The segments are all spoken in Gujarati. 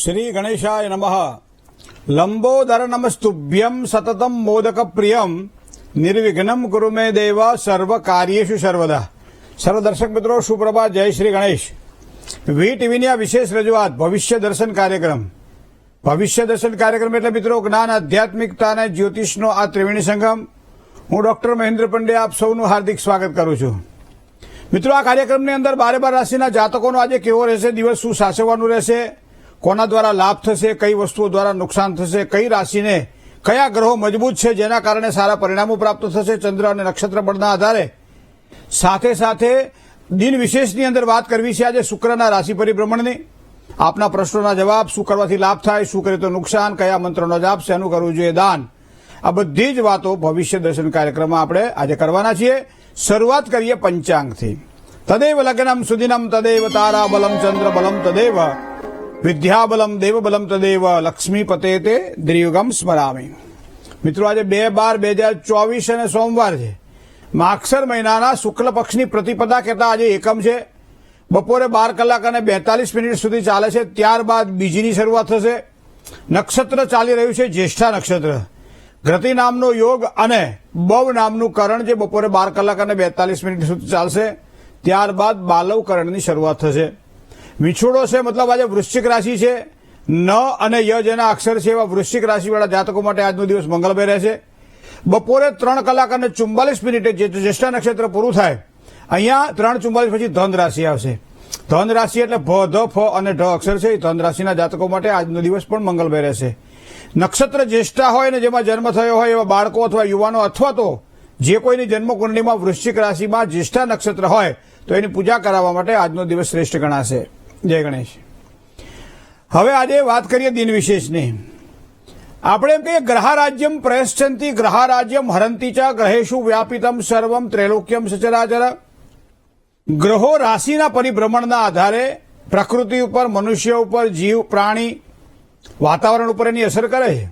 શ્રી ગણેશાય નમઃ. લંબોદર નમસ્તુભ્યમ સતતમ મોદક પ્રિયમ નિર્વિઘ્નમ ગુરુ મે દેવ સર્વ કાર્યેષુ સર્વદા. સર્વ દર્શક મિત્રો સુપ્રભાત, જય શ્રી ગણેશ. વી ટીવીની આ વિશેષ રજૂઆત ભવિષ્ય દર્શન કાર્યક્રમ. ભવિષ્ય દર્શન કાર્યક્રમ એટલે મિત્રો જ્ઞાન, આધ્યાત્મિકતા અને જ્યોતિષનો આ ત્રિવેણી સંગમ. હું ડોક્ટર મહેન્દ્ર પંડ્યા આપ સૌનું હાર્દિક સ્વાગત કરું છું. મિત્રો, આ કાર્યક્રમની અંદર 12 રાશિના જાતકોનો આજે કેવો રહેશે દિવસ, શું સાચવવાનું રહેશે, કોના દ્વારા લાભ થશે, કઈ વસ્તુઓ દ્વારા નુકસાન થશે, કઈ રાશિને કયા ગ્રહો મજબૂત છે જેના કારણે સારા પરિણામો પ્રાપ્ત થશે ચંદ્ર અને નક્ષત્ર બળના આધારે. સાથે સાથે દિન વિશેષની અંદર વાત કરવી છે આજે શુક્રના રાશિ પરિભ્રમણની. આપના પ્રશ્નોના જવાબ, શું કરવાથી લાભ થાય, શું કરે તો નુકસાન, કયા મંત્રનો જાપ, શેનું કરવું જોઈએ દાન, આ બધી જ વાતો ભવિષ્ય દર્શન કાર્યક્રમમાં આપણે આજે કરવાના છીએ. શરૂઆત કરીએ પંચાંગથી. તદેવ લગ્નમ સુદિનમ તદેવ તારા બલમ ચંદ્ર બલમ તદેવ વિદ્યાબલમ દેવબલમ તદેવ લક્ષ્મીપતે તે દ્રિયુગમ સ્મરામી. મિત્રો, આજે 2/12/2024 અને સોમવાર છે. માગસર મહિનાના શુક્લ પક્ષની પ્રતિપદા કહેતા આજે એકમ છે. બપોરે 12 કલાક અને 42 સુધી ચાલે છે. ત્યારબાદ બીજીની શરૂઆત થશે. નક્ષત્ર ચાલી રહ્યું છે જ્યેષ્ઠા નક્ષત્ર. ઘ્રતિ નામનો યોગ અને બવ નામનું કરણ જે બપોરે 12 કલાક અને 42 સુધી ચાલશે. ત્યારબાદ બાલવ કરણની શરૂઆત થશે. વિછોડો છે, મતલબ આજે વૃશ્ચિક રાશિ છે. ન અને ય જેના અક્ષર છે એવા વૃશ્ચિક રાશિવાળા જાતકો માટે આજનો દિવસ મંગળમય રહેશે. બપોરે 3 કલાક અને 44 જે જ્યેષ્ઠા નક્ષત્ર પૂરું થાય, અહીંયા 3:44 પછી ધન રાશિ આવશે. ધન રાશિ એટલે ભ, ધ, ફ અને ઢ અક્ષર છે. ધન રાશિના જાતકો માટે આજનો દિવસ પણ મંગળમય રહેશે. નક્ષત્ર જ્યેષ્ઠા હોય ને જેમાં જન્મ થયો હોય એવા બાળકો અથવા યુવાનો અથવા તો જે કોઈની જન્મકુંડળીમાં વૃશ્ચિક રાશિમાં જ્યેષ્ઠા નક્ષત્ર હોય તો એની પૂજા કરાવવા માટે આજનો દિવસ શ્રેષ્ઠ ગણાશે. જય ગણેશ. હવે આજે વાત કરીએ દિન વિશેષની. આપણે એમ કહીએ ગ્રહારાજ્યમ પ્રયશ્ચંતી ગ્રહારાજ્યમ હરંતી ચ ગ્રહેશુ વ્યાપિતમ સર્વમ ત્રૈલોક્યમ સચરાચર. ગ્રહો રાશિના પરિભ્રમણના આધારે પ્રકૃતિ ઉપર, મનુષ્ય ઉપર, જીવ, પ્રાણી, વાતાવરણ ઉપર એની અસર કરે છે.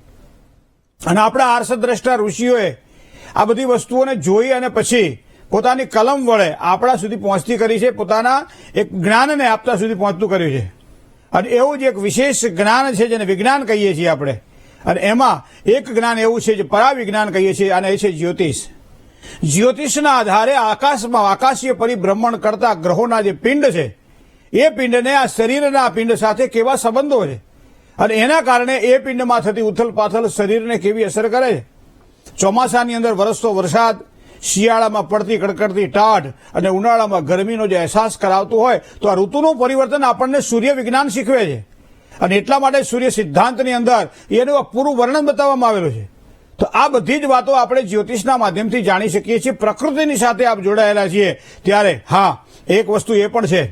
અને આપણા આર્ષદ્રષ્ટા ઋષિઓએ આ બધી વસ્તુઓને જોઈ અને પછી પોતાની કલમ વડે આપણા સુધી પહોંચતી કરી છે. પોતાના એક જ્ઞાનને આપતા સુધી પહોંચતું કર્યું છે. અને એવું જ એક વિશેષ જ્ઞાન છે જેને વિજ્ઞાન કહીએ છીએ આપણે. અને એમાં એક જ્ઞાન એવું છે જે પરાવિજ્ઞાન કહીએ છીએ અને એ છે જ્યોતિષ. જ્યોતિષના આધારે આકાશમાં આકાશીય પરિભ્રમણ કરતા ગ્રહોના જે પિંડ છે એ પિંડને આ શરીરના પિંડ સાથે કેવા સંબંધો છે અને એના કારણે એ પિંડમાં થતી ઉથલ પાથલ શરીરને કેવી અસર કરે છે. ચોમાસાની અંદર વરસતો વરસાદ, શિયાળામાં પડતી કડકડતી ટાઢ અને ઉનાળામાં ગરમીનો જે અહેસાસ કરાવતું હોય તો આ ઋતુનું પરિવર્તન આપણને સૂર્ય વિજ્ઞાન શીખવે છે. અને એટલા માટે સૂર્ય સિદ્ધાંતની અંદર એનું પૂરું વર્ણન બતાવવામાં આવેલું છે. તો આ બધી જ વાતો આપણે જ્યોતિષના માધ્યમથી જાણી શકીએ છીએ. પ્રકૃતિની સાથે આપ જોડાયેલા છીએ ત્યારે હા, એક વસ્તુ એ પણ છે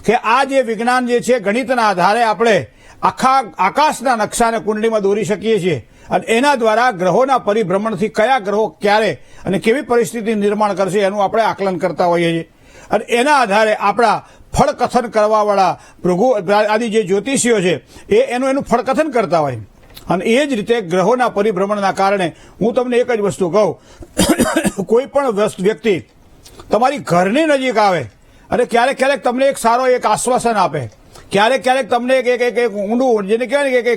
કે આ જે વિજ્ઞાન જે છે ગણિતના આધારે આપણે આખા આકાશના નકશાને કુંડળીમાં દોરી શકીએ છીએ. અને એના દ્વારા ગ્રહોના પરિભ્રમણથી કયા ગ્રહો ક્યારે અને કેવી પરિસ્થિતિ નિર્માણ કરશે એનું આપણે આકલન કરતા હોઈએ છીએ. અને એના આધારે આપણા ફળકથન કરવાવાળા ભૃગુ આદિ જે જ્યોતિષીઓ છે એનું ફળકથન કરતા હોય. અને એ જ રીતે ગ્રહોના પરિભ્રમણના કારણે હું તમને એક જ વસ્તુ કહું, કોઈ પણ વ્યક્તિ તમારી ઘરની નજીક આવે અને ક્યારેક ક્યારેક તમને એક સારો એક આશ્વાસન આપે, ક્યારેક ક્યારેક તમને એક ઊંડું જેને કહેવાય ને કે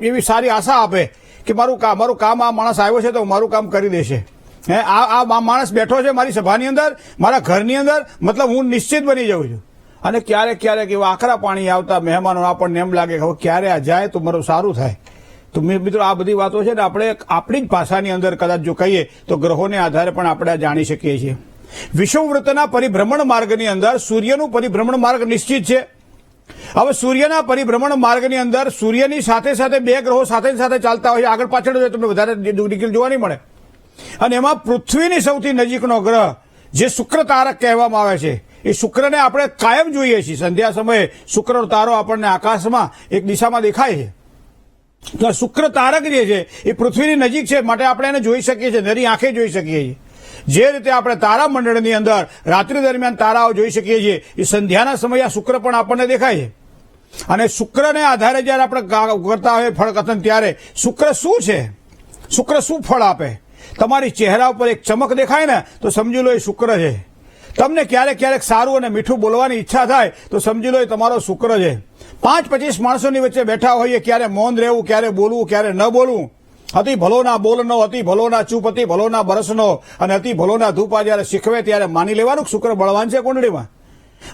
એવી સારી આશા આપે કે મારું કામ આ માણસ આવ્યો છે તો મારું કામ કરી દેશે. આ માણસ બેઠો છે મારી સભાની અંદર, મારા ઘરની અંદર, મતલબ હું નિશ્ચિત બની જાઉં છું. અને ક્યારેક ક્યારેક એવા આકરા પાણી આવતા મહેમાનો આપણને એમ લાગે કે હવે ક્યારે આ જાય તો મારું સારું થાય. તો મિત્રો, આ બધી વાતો છે ને આપણે આપણી જ ભાષાની અંદર કદાચ જો કહીએ તો ગ્રહોને આધારે પણ આપણે જાણી શકીએ છીએ. વિષુવવૃત્તના પરિભ્રમણ માર્ગની અંદર સૂર્યનું પરિભ્રમણ માર્ગ નિશ્ચિત છે. હવે સૂર્યના પરિભ્રમણ માર્ગની અંદર સૂર્યની સાથે સાથે 2 ગ્રહો સાથે સાથે ચાલતા હોય, આગળ પાછળ તમને વધારે ડિટેલ જોવા નહીં મળે. અને એમાં પૃથ્વીની સૌથી નજીકનો ગ્રહ જે શુક્ર તારક કહેવામાં આવે છે એ શુક્રને આપણે કાયમ જોઈએ છીએ. સંધ્યા સમયે શુક્રનો તારો આપણને આકાશમાં એક દિશામાં દેખાય છે. તો શુક્ર તારક જે છે એ પૃથ્વીની નજીક છે માટે આપણે એને જોઈ શકીએ છીએ, નરી આંખે જોઈ શકીએ છીએ. જે રીતે આપણે તારામંડળની અંદર રાત્રિ દરમિયાન તારાઓ જોઈ શકીએ છીએ એ સંધ્યાના સમયે આ શુક્ર પણ આપણને દેખાય છે. અને શુક્રને આધારે જયારે આપણે કરતા હોય ફળકથન ત્યારે શુક્ર શું છે, શુક્ર શું ફળ આપે, તમારી ચહેરા ઉપર એક ચમક દેખાય ને તો સમજી લો એ શુક્ર છે. તમને ક્યારેક ક્યારેક સારું અને મીઠું બોલવાની ઈચ્છા થાય તો સમજી લો એ તમારો શુક્ર છે. 5-25 માણસોની વચ્ચે બેઠા હોઈએ, ક્યારે મૌન રહેવું, ક્યારે બોલવું, ક્યારે ન બોલવું, અતિ ભલોના બોલનો, અતિ ભલોના ચૂપ, અતિ ભલોના બરસનો અને અતિ ભલોના ધૂપા જ્યારે શીખવે ત્યારે માની લેવાનું શુક્ર બળવાન છે કુંડળીમાં.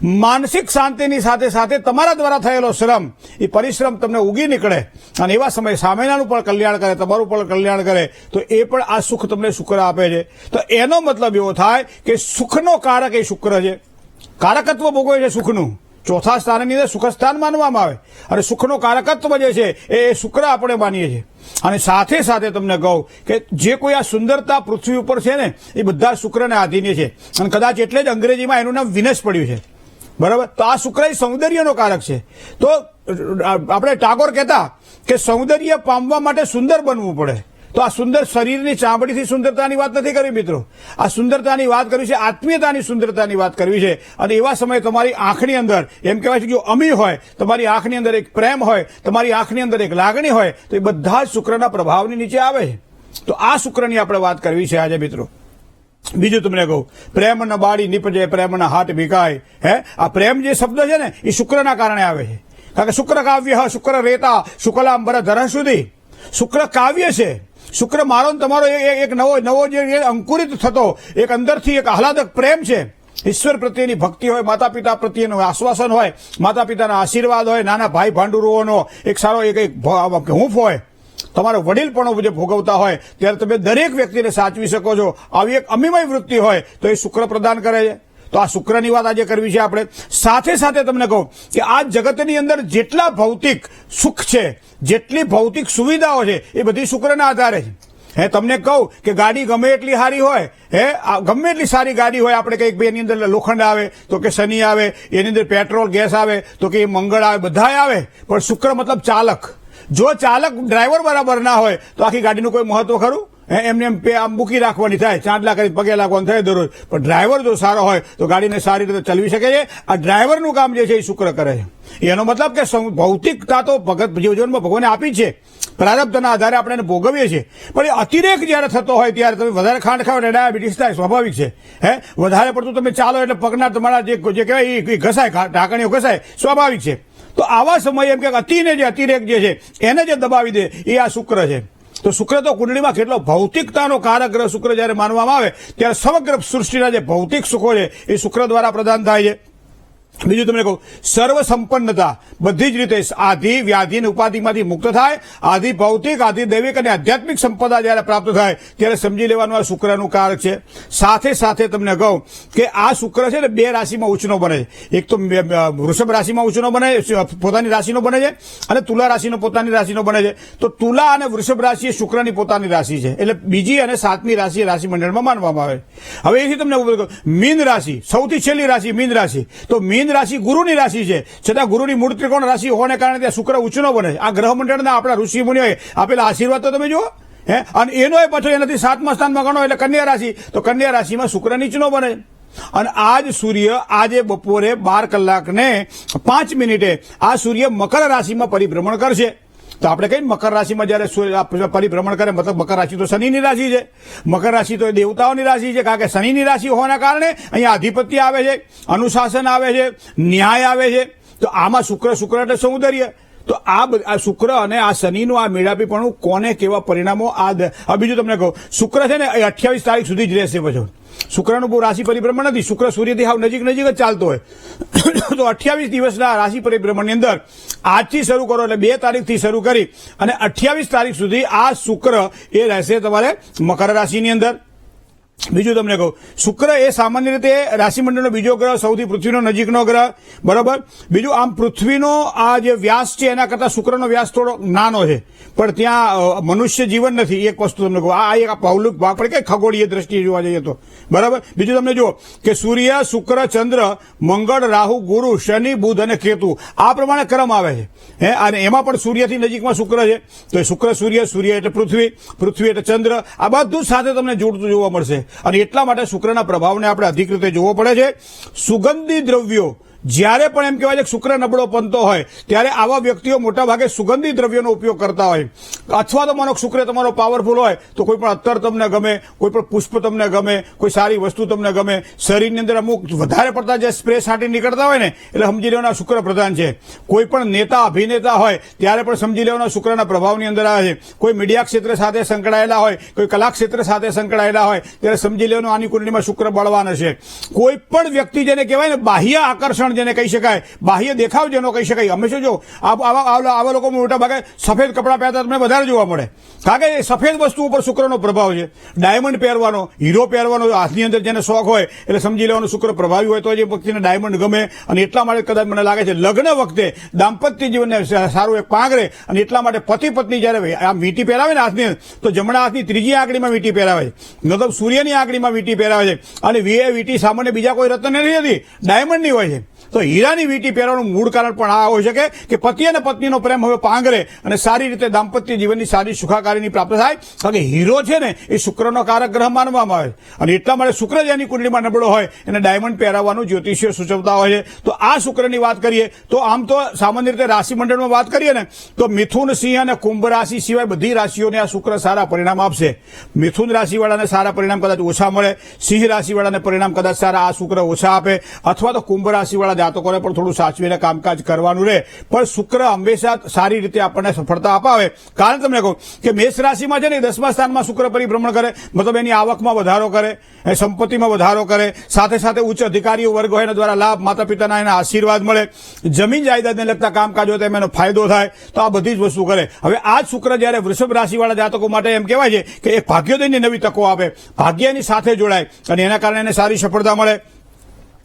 માનસિક શાંતિની સાથે સાથે તમારા દ્વારા થયેલો શ્રમ, એ પરિશ્રમ તમને ઉગી નીકળે અને એવા સમયે સામેનાનું પણ કલ્યાણ કરે, તમારું પણ કલ્યાણ કરે, તો એ પણ આ સુખ તમને શુક્ર આપે છે. તો એનો મતલબ એવો થાય કે સુખનો કારક એ શુક્ર છે, કારકત્વ ભોગવે છે સુખનું. ચોથા સ્થાનની અંદર સુખ સ્થાન માનવામાં આવે અને સુખનો કારકત્વ જે છે એ શુક્ર આપણે માનીએ છીએ. અને સાથે સાથે તમને કહું કે જે કોઈ આ સુંદરતા પૃથ્વી ઉપર છે ને એ બધા શુક્રને આધીન છે. અને કદાચ એટલે જ અંગ્રેજીમાં એનું નામ વિનસ પડ્યું છે. બરાબર. તો આ શુક્ર એ સૌંદર્યનો કારક છે. તો આપણે ટાગોર કહેતા કે સૌંદર્ય પામવા માટે સુંદર બનવું પડે. તો આ સુંદર શરીરની ચામડીથી સુંદરતાની વાત નથી કરવી મિત્રો, આ સુંદરતાની વાત કરવી છે, આત્મીયતાની સુંદરતાની વાત કરવી છે. અને એવા સમયે તમારી આંખની અંદર એમ કહેવાય છે કે જો અમી હોય, તમારી આંખની અંદર એક પ્રેમ હોય, તમારી આંખની અંદર એક લાગણી હોય, તો એ બધા જ શુક્રના પ્રભાવની નીચે આવે છે. તો આ શુક્રની આપણે વાત કરવી છે આજે મિત્રો. બીજું તમને કહું, પ્રેમ ન બાળી નીપજે, પ્રેમના હાથ ભીકાય. આ પ્રેમ જે શબ્દ છે ને એ શુક્રના કારણે આવે છે. કારણ કે શુક્ર કાવ્ય, શુક્ર રેતા, શુક્લાંબર ધર સુધી. શુક્ર કાવ્ય છે. શુક્ર મારો તમારો એક નવો જે અંકુરિત થતો એક અંદરથી એક આહલાદક પ્રેમ છે. ઈશ્વર પ્રત્યેની ભક્તિ હોય, માતા પિતા પ્રત્યેનું આશ્વાસન હોય, માતા પિતાના આશીર્વાદ હોય, નાના ભાઈ ભાંડુરોનો એક સારો એક હૂંફ હોય, તમારો વડીલપણો જે ભોગવતા હોય ત્યારે તમે દરેક વ્યક્તિને સાચવી શકો છો. આવી એક અમીમય વૃત્તિ હોય તો એ શુક્ર પ્રદાન કરે છે. તો આ શુક્રની વાત આજે કરવી છે આપણે. સાથે સાથે તમને કહું કે આ જગતની અંદર જેટલા ભૌતિક સુખ છે, જેટલી ભૌતિક સુવિધાઓ છે, એ બધી શુક્રના આધારે છે. તમને કહું કે ગાડી ગમે એટલી સારી હોય, ગમે એટલી સારી ગાડી હોય, આપણે કંઈક એની અંદર લોખંડ આવે તો કે શનિ આવે, એની અંદર પેટ્રોલ ગેસ આવે તો કે મંગળ આવે, બધા આવે, પણ શુક્ર મતલબ ચાલક. જો ચાલક ડ્રાઈવર બરાબર ના હોય તો આખી ગાડીનું કોઈ મહત્વ ખરું? એમને એમ મૂકી રાખવાની થાય, ચાંદલા કરી પગે લાગવાનું થાય દરરોજ. પણ ડ્રાઈવર જો સારો હોય તો ગાડીને સારી રીતે ચલાવી શકે છે. આ ડ્રાઈવરનું કામ જે છે એ શુક્ર કરે છે. એનો મતલબ કે ભૌતિકતા તો જીવનમાં ભગવાને આપી છે, પ્રારબ્ધના આધારે આપણે એને ભોગવીએ છીએ, પણ એ અતિરેક જયારે થતો હોય ત્યારે તમે વધારે ખાંડ ખાવ એટલે ડાયાબિટીસ થાય, સ્વાભાવિક છે. વધારે પડતું તમે ચાલો એટલે પગના તમારા જે કહેવાય એ ઘસાય, ઢાંકણીઓ ઘસાય, સ્વાભાવિક છે. તો આવા સમયે એમ કે અતિરેક જે છે એને જે દબાવી દે એ આ શુક્ર છે. તો શુક્ર તો કુંડળીમાં કેટલો ભૌતિકતાનો કારક ગ્રહ શુક્ર જયારે માનવામાં આવે ત્યારે સમગ્ર સૃષ્ટિના જે ભૌતિક સુખો છે એ શુક્ર દ્વારા પ્રદાન થાય છે. બીજું તમને કહું, સર્વ સંપન્નતા બધી જ રીતે આધિ વ્યાધિ અને ઉપાધિમાંથી મુક્ત થાય. આધિ ભૌતિક, આધિ દૈવિક અને આધ્યાત્મિક સંપદા જયારે પ્રાપ્ત થાય ત્યારે સમજી લેવાનું આ શુક્રનું કારક છે. સાથે સાથે તમને કહું કે આ શુક્ર છે ને બે રાશિમાં ઉચનો બને છે. એક તો વૃષભ રાશિમાં ઉચનો બને છે, પોતાની રાશિનો બને છે, અને તુલા રાશિનો પોતાની રાશિનો બને છે. તો તુલા અને વૃષભ રાશિ એ શુક્રની પોતાની રાશિ છે, એટલે બીજી અને સાતમી રાશિ રાશિ મંડળમાં માનવામાં આવે. હવે એથી તમને મીન રાશિ, સૌથી છેલ્લી રાશિ મીન રાશિ. તો મીન રાશિ ગુરુની રાશિ છે, છતાં ગુરુની મૂળ ત્રિકોણ રાશિ હોવાને કારણે ત્યાં શુક્ર ઉચનો બને છે. આ ગ્રહ મંડળના આપણા ઋષિ મુનિઓએ આપેલા આશીર્વાદ તો તમે જુઓ. અને એનો પાછો એનાથી 7મા સ્થાનમાં ગણો એટલે કન્યા રાશિ. તો કન્યા રાશિમાં શુક્ર નીચનો બને. અને આજ સૂર્ય આજે બપોરે 12:05 આ સૂર્ય મકર રાશિમાં પરિભ્રમણ કરશે. તો આપણે કઈ મકર રાશિમાં જયારે પરિભ્રમણ કરે, મતલબ મકર રાશિ તો શનિની રાશિ છે. મકર રાશિ તો દેવતાઓની રાશિ છે, કારણ કે શનિની રાશિ હોવાના કારણે અહીંયા આધિપત્ય આવે છે, અનુશાસન આવે છે, ન્યાય આવે છે. તો આમાં શુક્ર એટલે સૌંદર્ય. તો આ શુક્ર અને આ શનિનું આ મેળાપીપણું કોને કેવા પરિણામો બીજું તમને કહું, શુક્ર છે ને એ 28 તારીખ સુધી જ રહેશે. પછી શુક્રનું બહુ રાશિ પરિભ્રમણ નથી, શુક્ર સૂર્યથી હાવ નજીક જ ચાલતો હોય. તો 28 દિવસના રાશિ પરિભ્રમણની અંદર આજથી શરૂ કરો એટલે 2 તારીખથી શરૂ કરી અને 28 તારીખ સુધી આ શુક્ર એ રહેશે તમારે મકર રાશિની અંદર. બીજું તમને કહું, શુક્ર એ સામાન્ય રીતે રાશિમંડળનો બીજો ગ્રહ, સૌથી પૃથ્વીનો નજીકનો ગ્રહ, બરોબર. બીજું આમ પૃથ્વીનો આ જે વ્યાસ છે એના કરતા શુક્રનો વ્યાસ થોડો નાનો છે, પણ ત્યાં મનુષ્ય જીવન નથી. એક વસ્તુ તમને કહું, આ એક પૌલિક ભાગ પડે કે ખગોળીય દ્રષ્ટિએ જોવા જઈએ તો, બરાબર. બીજું તમને જુઓ કે સૂર્ય, શુક્ર, ચંદ્ર, મંગળ, રાહુ, ગુરુ, શનિ, બુધ અને કેતુ આ પ્રમાણે ક્રમ આવે છે. અને એમાં પણ સૂર્યથી નજીકમાં શુક્ર છે. તો શુક્ર સૂર્ય એટલે પૃથ્વી એટલે ચંદ્ર, આ બધું સાથે તમને જોડતું જોવા મળશે. અને એટલા માટે શુક્રના પ્રભાવને આપણે અધિક રીતે જોવો પડે છે. સુગંધી દ્રવ્યો જ્યારે પણ એમ કહેવાય છે કે શુક્ર નબળો બનતો હોય ત્યારે આવા વ્યક્તિઓ મોટાભાગે સુગંધી દ્રવ્યોનો ઉપયોગ કરતા હોય, અથવા તો માનો શુક્ર તમારો પાવરફુલ હોય તો કોઈ પણ અત્તર તમને ગમે, કોઈ પણ પુષ્પ તમને ગમે, કોઈ સારી વસ્તુ તમને ગમે. શરીરની અંદર અમુક વધારે પડતા જે સ્પ્રે છાંટી નીકળતા હોય ને એટલે સમજી લેવાના શુક્ર પ્રધાન છે. કોઈ પણ નેતા અભિનેતા હોય ત્યારે પણ સમજી લેવાના શુક્રના પ્રભાવની અંદર આવે છે. કોઈ મીડિયા ક્ષેત્ર સાથે સંકળાયેલા હોય, કોઈ કલા ક્ષેત્ર સાથે સંકળાયેલા હોય ત્યારે સમજી લેવાનું આની કુંડળીમાં શુક્ર બળવાન છે. કોઈ પણ વ્યક્તિ જેને કહેવાય ને બાહ્ય આકર્ષણ જેને કહી શકાય, બાહ્ય દેખાવ જેનો કહી શકાય, હંમેશા જો આવા લોકો મોટા ભાગે સફેદ કપડાં પહેરતા તમને વધારે જોવા મળે, કારણ કે સફેદ વસ્તુ ઉપર શુક્રનો પ્રભાવ છે. ડાયમંડ પહેરવાનો, હીરો પહેરવાનો હાથની અંદર જેને શોખ હોય એટલે સમજી લેવાનું શુક્ર પ્રભાવી હોય તો જે વ્યક્તિને ડાયમંડ ગમે. અને એટલા માટે કદાચ મને લાગે છે લગ્ન વખતે દાંપત્ય જીવનને સારું એક પાંગરે, અને એટલા માટે પતિ પત્ની જયારે આ વીંટી પહેરાવે ને હાથની, તો જમણા હાથની ત્રીજી આંગળીમાં વીંટી પહેરાવે છે, મતલબ સૂર્યની આંગળીમાં વીંટી પહેરાવે છે. અને વીંટી સામાન્ય બીજા કોઈ રત્ન નથી હોતી, ડાયમંડની હોય છે. તો હીરાની વીંટી પહેરવાનું મૂળ કારણ પણ આ હોઈ શકે કે પતિ અને પત્નીનો પ્રેમ હવે પાંગરે અને સારી રીતે દાંપત્ય જીવનની સારી સુખાકારીની પ્રાપ્ત થાય. કારણ કે હીરો છે ને એ શુક્રનો કારક ગ્રહ માનવામાં આવે છે, અને એટલા માટે શુક્ર જેની કુંડળીમાં નબળો હોય એને ડાયમંડ પહેરાવવાનું જ્યોતિષીઓ સૂચવતા હોય છે. તો આ શુક્રની વાત કરીએ તો આમ તો સામાન્ય રીતે રાશિ મંડળમાં વાત કરીએ ને તો મિથુન, સિંહ અને કુંભ રાશિ સિવાય બધી રાશિઓને આ શુક્ર સારા પરિણામ આપશે. મિથુન રાશિવાળાને સારા પરિણામ કદાચ ઓછા મળે, સિંહ રાશિવાળાને પરિણામ કદાચ સારા આ શુક્ર ઓછા આપે, અથવા તો કુંભ રાશિવાળા જાતકોને પણ થોડું સાચવીને કામકાજ કરવાનું રહે. પણ શુક્ર હંમેશા સારી રીતે આપણને સફળતા અપાવે. કારણ તમને કહું કે મેષ રાશિમાં છે ને 10મા સ્થાનમાં શુક્ર પરિભ્રમણ કરે, મતલબ એની આવકમાં વધારો કરે, સંપત્તિમાં વધારો કરે, સાથે સાથે ઉચ્ચ અધિકારીઓ વર્ગ હોય એના દ્વારા લાભ, માતા પિતાના એના આશીર્વાદ મળે, જમીન જાયદાદને લગતા કામકાજ હોય તો એનો ફાયદો થાય. તો આ બધી જ વસ્તુ કરે. હવે આ જ શુક્ર જયારે વૃષભ રાશિવાળા જાતકો માટે એમ કહેવાય છે કે એક ભાગ્યોદયની નવી તકો આપે, ભાગ્યની સાથે જોડાય અને એના કારણે એને સારી સફળતા મળે.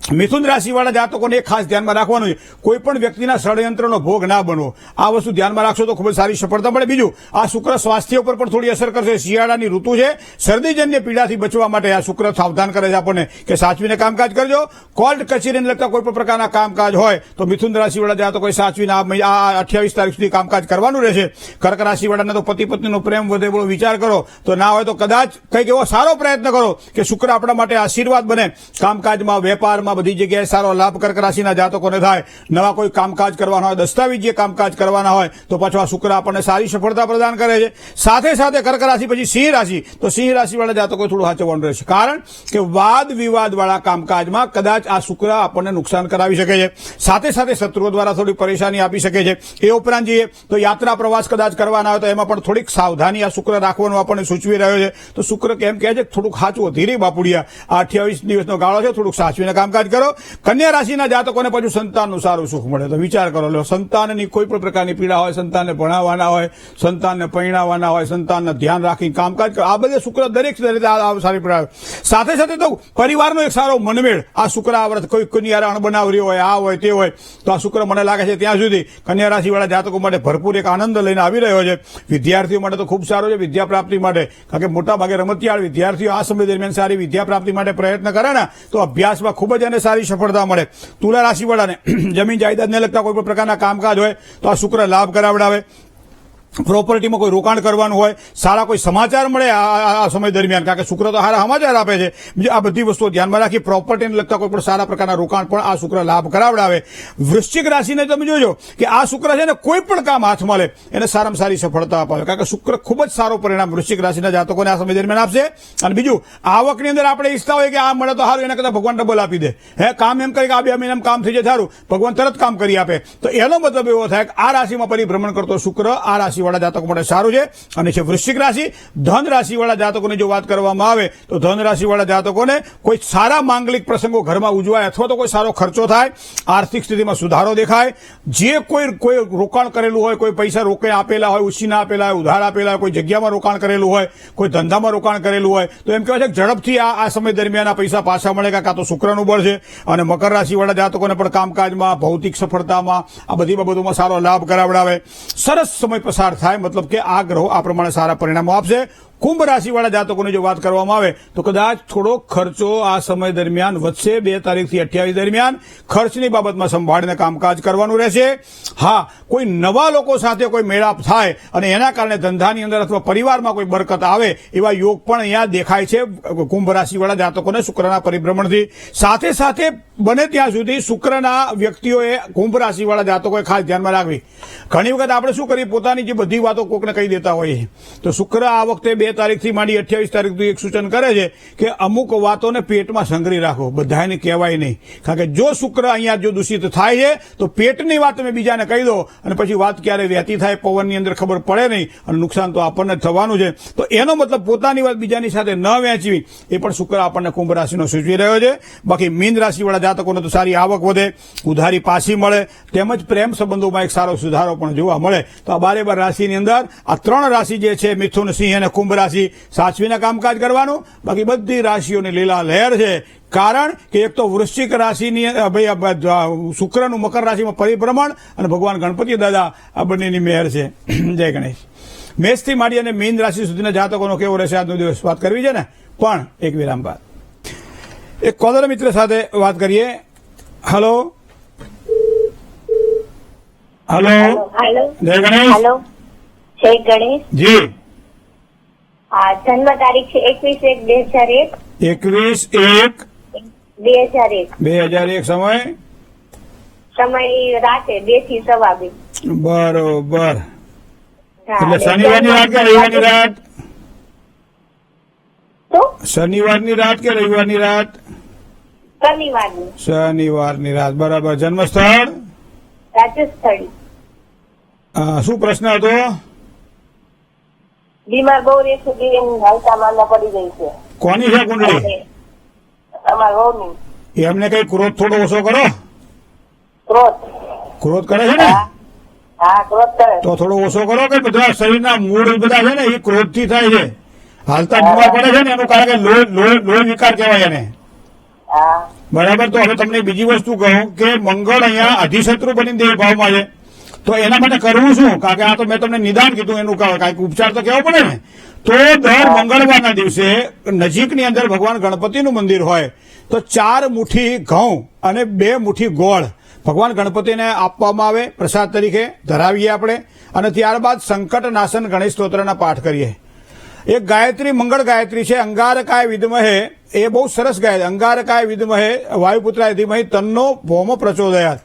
મિથુન રાશિવાળા જાતકોને એક ખાસ ધ્યાનમાં રાખવાનું છે, કોઈ પણ વ્યક્તિના ષડયંત્રનો ભોગ ના બનવો. આ વસ્તુ ધ્યાનમાં રાખશો તો ખૂબ જ સારી સફળતા મળે. બીજું, આ શુક્ર સ્વાસ્થ્ય ઉપર પણ થોડી અસર કરશે. શિયાળાની ઋતુ છે, શરદીજન્ય પીડાથી બચવા માટે આ શુક્ર સાવધાન કરે છે આપણને કે સાચવીને કામકાજ કરજો. કોર્ટ કચેરીને લગતા કોઈ પણ પ્રકારના કામકાજ હોય તો મિથુન રાશિવાળા જાતકોએ સાચવીને આ 28 તારીખ સુધી કામકાજ કરવાનું રહેશે. કર્ક રાશિવાળાને તો પતિ પત્નીનો પ્રેમ વધે એવો વિચાર કરો, તો ના હોય તો કદાચ કંઈક એવો સારો પ્રયત્ન કરો કે શુક્ર આપણા માટે આશીર્વાદ બને. કામકાજમાં, વેપારમાં, બધી જગ્યાએ સારો લાભ કર્ક રાશિના જાતકોને થાય. નવા કોઈ કામકાજ કરવાના હોય, દસ્તાવેજીય કામકાજ કરવાના હોય તો પાછો આ શુક્ર આપણને સારી સફળતા પ્રદાન કરે છે. સાથે સાથે કર્ક રાશિ પછી સિંહ રાશિ, તો સિંહ રાશિવાળા જાતકો થોડું સાચવવાનું રહેશે, કારણ કે વાદ વિવાદ વાળા કામકાજમાં કદાચ આ શુક્ર આપણને નુકસાન કરાવી શકે છે. સાથે સાથે શત્રુઓ દ્વારા થોડી પરેશાની આપી શકે છે. એ ઉપરાંત જઈએ તો યાત્રા પ્રવાસ કદાચ કરવાના હોય તો એમાં પણ થોડીક સાવધાની આ શુક્ર રાખવાનું આપણને સૂચવી રહ્યો છે. તો શુક્ર કેમ કહે છે થોડુંક સાચું ધીરે બાપુડિયા, આ 28 દિવસનો ગાળો છે, થોડુંક સાચવીને કામકાજ કરો. કન્યા રાશિના જાતકોને પાછું સંતાનનું સારું સુખ મળે. તો વિચાર કરો, સંતાનની કોઈ પણ પ્રકારની પીડા હોય, સંતાનને ભણાવવાના હોય, સંતાનને પરણાવવાના હોય, સંતાનને ધ્યાન રાખી કામકાજ કરો, આ બધે શુક્ર દરેક સારી પીડા. સાથે સાથે તો પરિવારનો એક સારો મનમેળ આ શુક્ર આવડે. કોઈ કન્યા અણબનાવ રહ્યો હોય, આ હોય તે હોય, તો આ શુક્ર મને લાગે છે ત્યાં સુધી કન્યા રાશિવાળા જાતકો માટે ભરપૂર એક આનંદ લઈને આવી રહ્યો છે. વિદ્યાર્થીઓ માટે તો ખૂબ સારો છે વિદ્યા પ્રાપ્તિ માટે, કારણ કે મોટા ભાગે રમતિયાળ વિદ્યાર્થીઓ આ સમય દરમિયાન સારી વિદ્યા પ્રાપ્તિ માટે પ્રયત્ન કરે ને તો અભ્યાસમાં ખૂબ જ એને સારી સફળતા મળે. તુલા રાશિવાળાને જમીન જાયદાદને લગતા કોઈ પણ પ્રકારના કામકાજ હોય તો આ શુક્ર લાભ કરાવડાવે. પ્રોપર્ટીમાં કોઈ રોકાણ કરવાનું હોય, સારા કોઈ સમાચાર મળે આ સમય દરમિયાન, કારણ કે શુક્ર તો સારા સમાચાર આપે છે. આ બધી વસ્તુઓ ધ્યાનમાં રાખી પ્રોપર્ટીને લગતા કોઈ પણ સારા પ્રકારના રોકાણ પણ આ શુક્ર લાભ કરાવડાવે. વૃશ્ચિક રાશિને તમે જોજો કે આ શુક્ર છે ને કોઈ પણ કામ હાથમાં લે એને સારામાં સારી સફળતા અપાવે, કારણ કે શુક્ર ખૂબ જ સારો પરિણામ વૃશ્ચિક રાશિના જાતકોને આ સમય દરમિયાન આપશે. અને બીજું, આવકની અંદર આપણે ઈચ્છતા હોય કે આ મળે તો સારું, એના કરતાં ભગવાન ડબલ આપી દે. કામ એમ કરી કે આ 2 મહિનામાં કામ થઈ જાય સારું, ભગવાન તરત કામ કરી આપે. તો એનો મતલબ એવો થાય કે આ રાશિમાં પરિભ્રમણ કરતો શુક્ર આ રાશિવાળા જાતકો માટે સારું છે. અને છે વૃશ્ચિક રાશિ. ધન રાશિવાળા જાતકોની જો વાત કરવામાં આવે તો ધન રાશિવાળા જાતકોને કોઈ સારા માંગલિક પ્રસંગો ઘરમાં ઉજવાય, અથવા તો કોઈ સારો ખર્ચો થાય, આર્થિક સ્થિતિમાં સુધારો દેખાય. જે કોઈ રોકાણ કરેલું હોય, કોઈ પૈસા રોકે આપેલા હોય, ઉછીના આપેલા હોય, ઉધાર આપેલા હોય, કોઈ જગ્યામાં રોકાણ કરેલું હોય, કોઈ ધંધામાં રોકાણ કરેલું હોય, તો એમ કહેવાય છે કે ઝડપથી આ સમય દરમિયાન આ પૈસા પાછા મળે, કાં તો શુક્રનું બળ છે. અને મકર રાશિવાળા જાતકોને પણ કામકાજમાં, ભૌતિક સફળતામાં, આ બધી બાબતોમાં સારો લાભ કરાવડાવે. સરસ સમય પસાર થાય, મતલબ કે આ ગ્રહો આ પ્રમાણે સારા પરિણામો આપશે. કુંભ રાશિવાળા જાતકોની જો વાત કરવામાં આવે તો કદાચ થોડો ખર્ચો આ સમય દરમિયાન વધશે. 2 તારીખથી 28 દરમિયાન ખર્ચની બાબતમાં સંભાળીને કામકાજ કરવાનું રહેશે. હા, કોઈ નવા લોકો સાથે કોઈ મેળાપ થાય અને એના કારણે ધંધાની અંદર અથવા પરિવારમાં કોઈ બરકત આવે એવા યોગ પણ અહીંયા દેખાય છે કુંભ રાશિવાળા જાતકોને શુક્રના પરિભ્રમણથી. સાથે સાથે બને ત્યાં સુધી શુક્રના વ્યક્તિઓએ કુંભ રાશિવાળા જાતકોએ ખાસ ધ્યાનમાં રાખવી. ઘણી વખત આપણે શું કરીએ, પોતાની જે બધી વાતો કોકને કહી દેતા હોઈએ. તો શુક્ર આ વખતે 2 તારીખથી માંડી 28 તારીખ સુધી એક સૂચન કરે છે કે અમુક વાતોને પેટમાં સંગ્રહી રાખો, બધાને કહેવાય નહીં. કારણ કે જો શુક્ર અહીંયા જો દૂષિત થાય છે તો પેટની વાત તમે બીજાને કહી દો અને પછી વાત ક્યારે વહેતી થાય પવનની અંદર ખબર પડે નહીં અને નુકસાન તો આપણને જ થવાનું છે. તો એનો મતલબ પોતાની વાત બીજાની સાથે ન વહેંચવી, એ પણ શુક્ર આપણને કુંભ રાશિનો સૂચવી રહ્યો છે. બાકી મીન રાશિવાળા જાતકોને તો સારી આવક વધે, ઉધારી પાછી મળે, તેમજ પ્રેમ સંબંધોમાં એક સારો સુધારો પણ જોવા મળે. તો આ 12 રાશિની અંદર આ 3 રાશિ જે છે, મિથુન, સિંહ અને કુંભ રાશિ, સાચવીને કામકાજ કરવાનું. બાકી બધી રાશિઓની લીલા લહેર છે. કારણ કે એક તો વૃશ્ચિક રાશિની શુક્રનું મકર રાશિમાં પરિભ્રમણ અને ભગવાન ગણપતિ દાદા આ બંનેની મેહર છે. જય ગણેશ. મેષથી માંડી અને મીન રાશિ સુધીના જાતકોનો કેવો રહેશે આજનો દિવસ, વાત કરવી છે ને, પણ એક વિરામ બાદ એક કોલર મિત્ર સાથે વાત કરીએ. હલો હલો જય ગણેશ. હેલો, જય ગણેશ. જી, હા, જન્મ તારીખ છે 21/1/2001. 21/1/2001. સમય રાતે 2 થી 2:15. બરોબર. હા, એટલે શનિવારની રાત કે રવિવારની રાત? શું? શનિવારની રાત કે રવિવારની રાત? શનિવારની. શનિવારની રાત, બરાબર. જન્મસ્થળ? રાજસ્થળી. શું પ્રશ્ન હતો? બીમાર બહુ રહે છે, હાલતા માંદા પડી ગઈ છે. કોની છે કુંડળી? અમારા વહુની. એમને કઈ ક્રોધ થોડો ઓછો કરો? ક્રોધ કરે છે ને? હા, ક્રોધ કરે. તો થોડો ઓછો કરો. કે બધા શરીરના મૂળ બધા છે ને એ ક્રોધથી થાય છે. હાલતા બીમાર પડે છે ને એનું કારણ કે લોહી વિકાર કહેવાય એને. હા, બરાબર. તો હવે તમને બીજી વસ્તુ કહું કે મંગળ અહીંયા અધિશત્રુ બની દેહ ભાવમાં છે. તો એના માટે કરવું શું? કારણ કે આ તો મેં તમને નિદાન કીધું, એનું કાંઈક ઉપચાર તો કહેવો પડે ને. તો દર મંગળવારના દિવસે નજીકની અંદર ભગવાન ગણપતિનું મંદિર હોય તો 4 મુઠ્ઠી ઘઉં અને 2 મુઠ્ઠી ગોળ ભગવાન ગણપતિને આપવામાં આવે, પ્રસાદ તરીકે ધરાવીએ આપણે. અને ત્યારબાદ સંકટ નાશન ગણેશ સ્તોત્રના પાઠ કરીએ. એક ગાયત્રી, મંગળ ગાયત્રી છે, અંગારકાય વિદ્મહે, એ બહુ સરસ ગાય. અંગારકાય વિદ્મહે વાયુપુત્રાય ધીમહિ તન્નો ભૌમો પ્રચોદયાત.